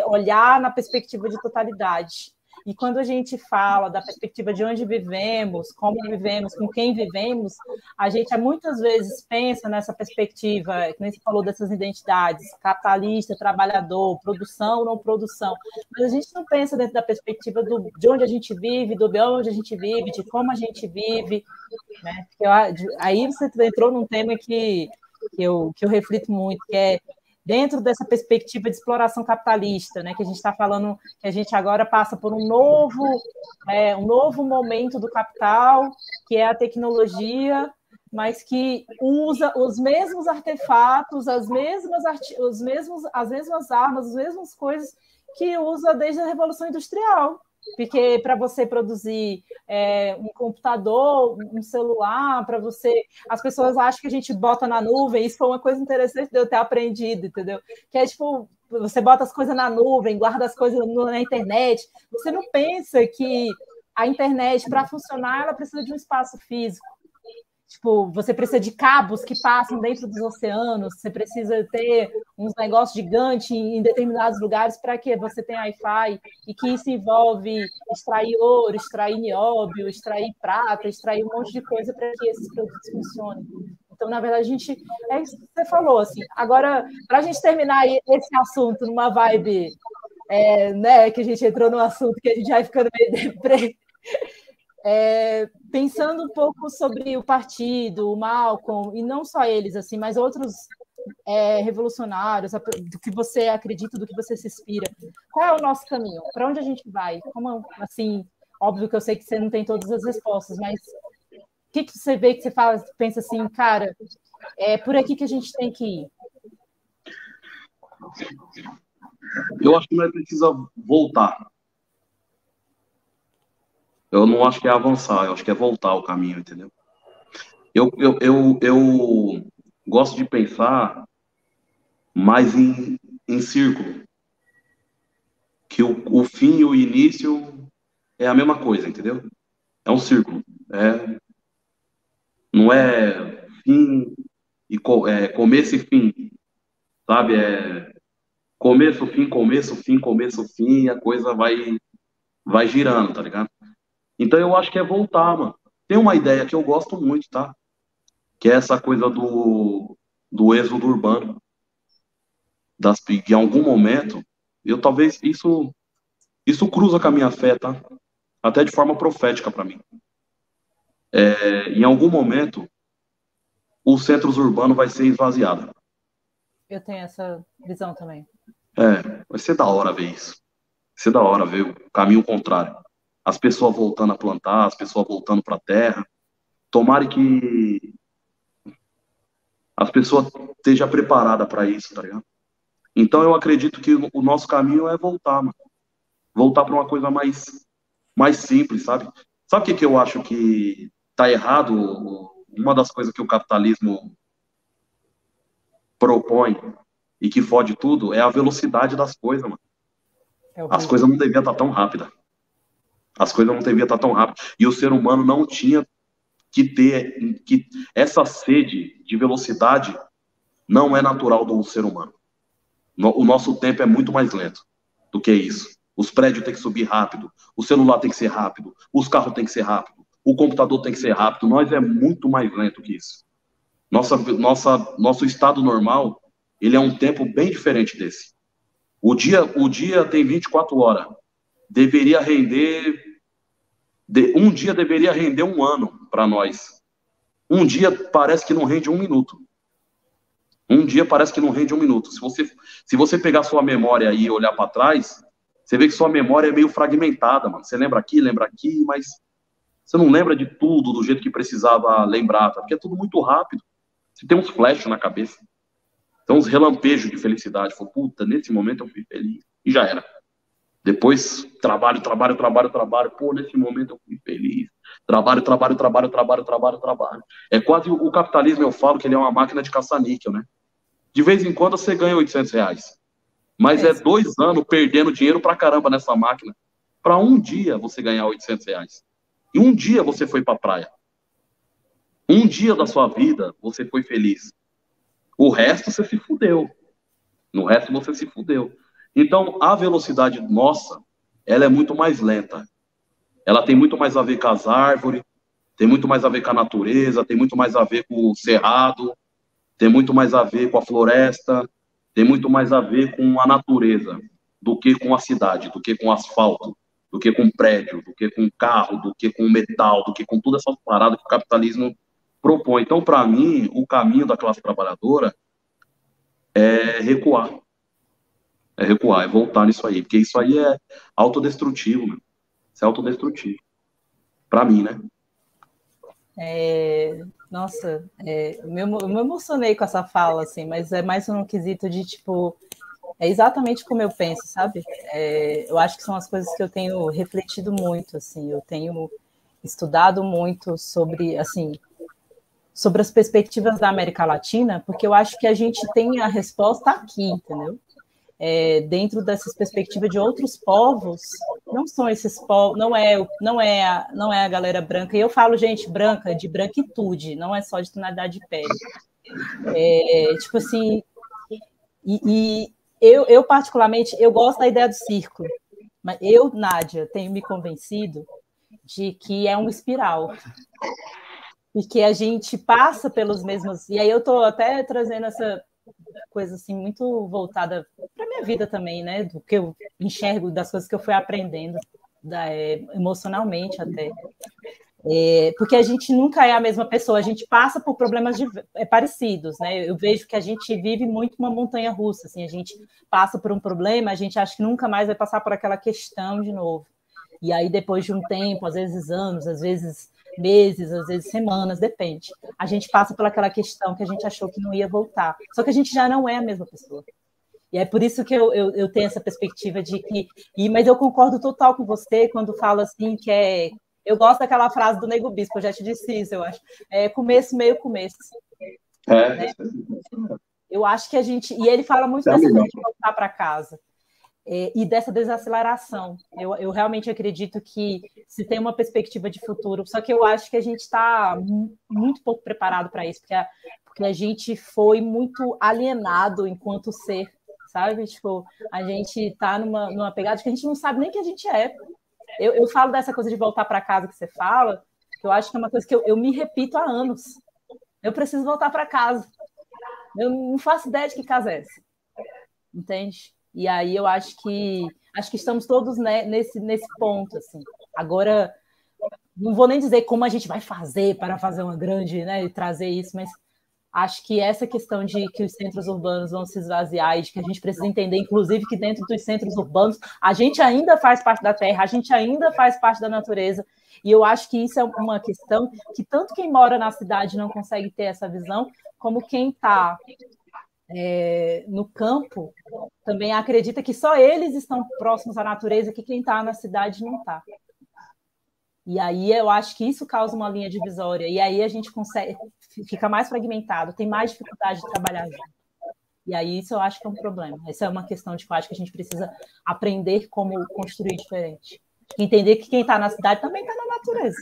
olhar na perspectiva de totalidade. E quando a gente fala da perspectiva de onde vivemos, como vivemos, com quem vivemos, a gente muitas vezes pensa nessa perspectiva, que nem você falou dessas identidades, capitalista, trabalhador, produção, não produção, mas a gente não pensa dentro da perspectiva de onde a gente vive, do onde a gente vive, de como a gente vive, né? Aí você entrou num tema que eu reflito muito, que é dentro dessa perspectiva de exploração capitalista, né, que a gente está falando, que a gente agora passa por um novo momento do capital, que é a tecnologia, mas que usa os mesmos artefatos, as mesmas armas, as mesmas coisas que usa desde a Revolução Industrial. Porque para você produzir um computador, um celular, para você... As pessoas acham que a gente bota na nuvem, isso foi uma coisa interessante de eu ter aprendido, entendeu? Que é tipo, você bota as coisas na nuvem, guarda as coisas na internet, você não pensa que a internet, para funcionar, ela precisa de um espaço físico. Tipo, você precisa de cabos que passam dentro dos oceanos, você precisa ter uns negócios gigantes em determinados lugares para que você tenha Wi-Fi, e que isso envolve extrair ouro, extrair nióbio, extrair prata, extrair um monte de coisa para que esses produtos funcionem. Então, na verdade, é isso que você falou, assim. Agora, para a gente terminar esse assunto numa vibe, né, que a gente entrou num assunto que a gente vai ficando meio deprê, pensando um pouco sobre o partido, o Malcolm, e não só eles, assim, mas outros revolucionários, do que você acredita, do que você se inspira. Qual é o nosso caminho? Para onde a gente vai? Como, assim, óbvio que eu sei que você não tem todas as respostas, mas o que você vê, que você fala, pensa assim, cara, é por aqui que a gente tem que ir? Eu acho que nós precisa voltar. Eu não acho que é avançar, eu acho que é voltar o caminho, entendeu? Eu gosto de pensar mais em círculo, que o fim e o início é a mesma coisa, entendeu? É um círculo. Não é fim e começo e fim, sabe? É começo, fim, começo, fim, começo, fim, e a coisa vai girando, tá ligado? Então eu acho que é voltar, mano. Tem uma ideia que eu gosto muito, tá? Que é essa coisa do êxodo urbano. Em algum momento, talvez isso cruza com a minha fé, tá? Até de forma profética para mim. Em algum momento, os centros urbanos vai ser esvaziado. Eu tenho essa visão também. Vai ser da hora ver isso. Vai ser da hora ver o caminho contrário. As pessoas voltando a plantar, as pessoas voltando para a terra. Tomara que as pessoas estejam preparadas para isso, tá ligado? Então eu acredito que o nosso caminho é voltar, mano. Voltar para uma coisa mais simples, sabe? Sabe o que eu acho que tá errado? Uma das coisas que o capitalismo propõe e que fode tudo é a velocidade das coisas, mano. As coisas não deviam estar tão rápidas. As coisas não deviam estar tão rápidas. E o ser humano não tinha que ter... essa sede de velocidade não é natural do ser humano. O nosso tempo é muito mais lento do que isso. Os prédios têm que subir rápido, o celular tem que ser rápido, os carros têm que ser rápido. o computador tem que ser rápido. Nós é muito mais lento que isso. Nosso estado normal, ele é um tempo bem diferente desse. O dia tem 24 horas. Deveria render... Um dia deveria render um ano para nós. Um dia parece que não rende um minuto. Um dia parece que não rende um minuto. Se você pegar sua memória e olhar para trás, você vê que sua memória é meio fragmentada, mano. Você lembra aqui, mas você não lembra de tudo do jeito que precisava lembrar, tá? Porque é tudo muito rápido. Você tem uns flashes na cabeça. Tem uns relampejos de felicidade. Fala, puta, nesse momento eu fui feliz. E já era. Depois, trabalho. Pô, nesse momento eu fui feliz. Trabalho. É quase o capitalismo, eu falo que ele é uma máquina de caça-níquel, né? De vez em quando você ganha R$ 800. Mas é 2 anos perdendo dinheiro pra caramba nessa máquina. Pra um dia você ganhar R$ 800. E um dia você foi pra praia. Um dia da sua vida você foi feliz. O resto você se fudeu. No resto você se fudeu. Então, a velocidade nossa, ela é muito mais lenta. Ela tem muito mais a ver com as árvores, tem muito mais a ver com a natureza, tem muito mais a ver com o cerrado, tem muito mais a ver com a floresta, tem muito mais a ver com a natureza do que com a cidade, do que com asfalto, do que com prédio, do que com carro, do que com metal, do que com todas essas paradas que o capitalismo propõe. Então, para mim, o caminho da classe trabalhadora é recuar. É voltar nisso aí, porque isso aí é autodestrutivo, mano. Isso é autodestrutivo. Pra mim, né? Nossa, eu me emocionei com essa fala, assim, mas é mais um quesito de, tipo, é exatamente como eu penso, sabe? Eu acho que são as coisas que eu tenho refletido muito, assim, eu tenho estudado muito sobre, assim, sobre as perspectivas da América Latina, porque eu acho que a gente tem a resposta aqui, entendeu? Dentro dessas perspectivas de outros povos, não são esses povos, não é a galera branca, e eu falo gente branca de branquitude, não é só de tonalidade de pele. Tipo assim, e eu particularmente, eu gosto da ideia do círculo, mas eu, Nádia, tenho me convencido de que é uma espiral, e que a gente passa pelos mesmos, e aí eu estou até trazendo essa coisa assim muito voltada para minha vida também, né? Do que eu enxergo, das coisas que eu fui aprendendo emocionalmente até. Porque a gente nunca é a mesma pessoa, a gente passa por problemas parecidos, né? Eu vejo que a gente vive muito uma montanha russa, assim, a gente passa por um problema, a gente acha que nunca mais vai passar por aquela questão de novo. E aí, depois de um tempo, às vezes anos, às vezes meses, às vezes semanas, depende. A gente passa por aquela questão que a gente achou que não ia voltar. Só que a gente já não é a mesma pessoa. E é por isso que eu tenho essa perspectiva de que... Mas eu concordo total com você quando fala assim que eu gosto daquela frase do Nego Bispo, eu já te disse isso, eu acho. Começo, meio, começo. Né? Eu acho que a gente... E ele fala muito dessa coisa de voltar para casa. E dessa desaceleração. Eu realmente acredito que se tem uma perspectiva de futuro, só que eu acho que a gente está muito pouco preparado para isso, porque a gente foi muito alienado enquanto ser, sabe? Tipo, a gente está numa pegada que a gente não sabe nem que a gente é. Eu falo dessa coisa de voltar para casa que você fala, que eu acho que é uma coisa que eu me repito há anos. Eu preciso voltar para casa. Eu não faço ideia de que casa é essa. Entende? E aí eu acho que estamos todos, né, nesse ponto, assim. Agora, não vou nem dizer como a gente vai fazer para fazer uma grande, né, e trazer isso, mas acho que essa questão de que os centros urbanos vão se esvaziar e de que a gente precisa entender, inclusive, que dentro dos centros urbanos a gente ainda faz parte da terra, a gente ainda faz parte da natureza. E eu acho que isso é uma questão que tanto quem mora na cidade não consegue ter essa visão, como quem está no campo também acredita que só eles estão próximos à natureza, que quem está na cidade não está. E aí eu acho que isso causa uma linha divisória, e aí a gente fica mais fragmentado, tem mais dificuldade de trabalhar junto. E aí isso eu acho que é um problema. Essa é uma questão de que eu acho que a gente precisa aprender como construir diferente. Entender que quem está na cidade também está na natureza.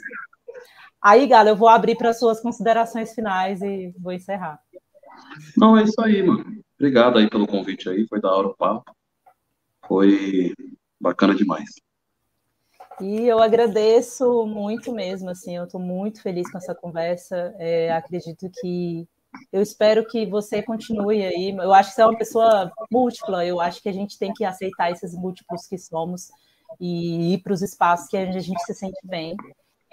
Aí, Galo, eu vou abrir para as suas considerações finais e vou encerrar. Não, é isso aí, mano. Obrigado aí pelo convite aí, foi da hora o papo. Foi bacana demais. E eu agradeço muito mesmo, assim, eu estou muito feliz com essa conversa. Acredito que eu espero que você continue aí. Eu acho que você é uma pessoa múltipla, eu acho que a gente tem que aceitar esses múltiplos que somos e ir para os espaços que a gente se sente bem.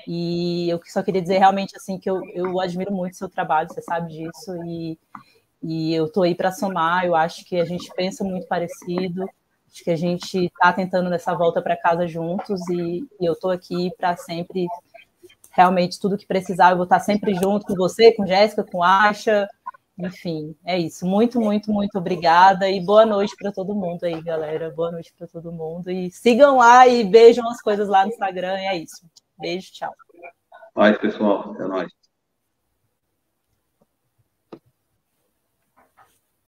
E eu só queria dizer realmente assim que eu admiro muito o seu trabalho, você sabe disso, e eu estou aí para somar. Eu acho que a gente pensa muito parecido, acho que a gente está tentando nessa volta para casa juntos, e eu estou aqui para sempre, realmente, tudo que precisar, eu vou estar sempre junto com você, com Jéssica, com Aisha, enfim, é isso. Muito, muito, muito obrigada e boa noite para todo mundo aí, galera. Boa noite para todo mundo. E sigam lá e vejam as coisas lá no Instagram. E é isso. Beijo, tchau. Paz, pessoal. Até mais.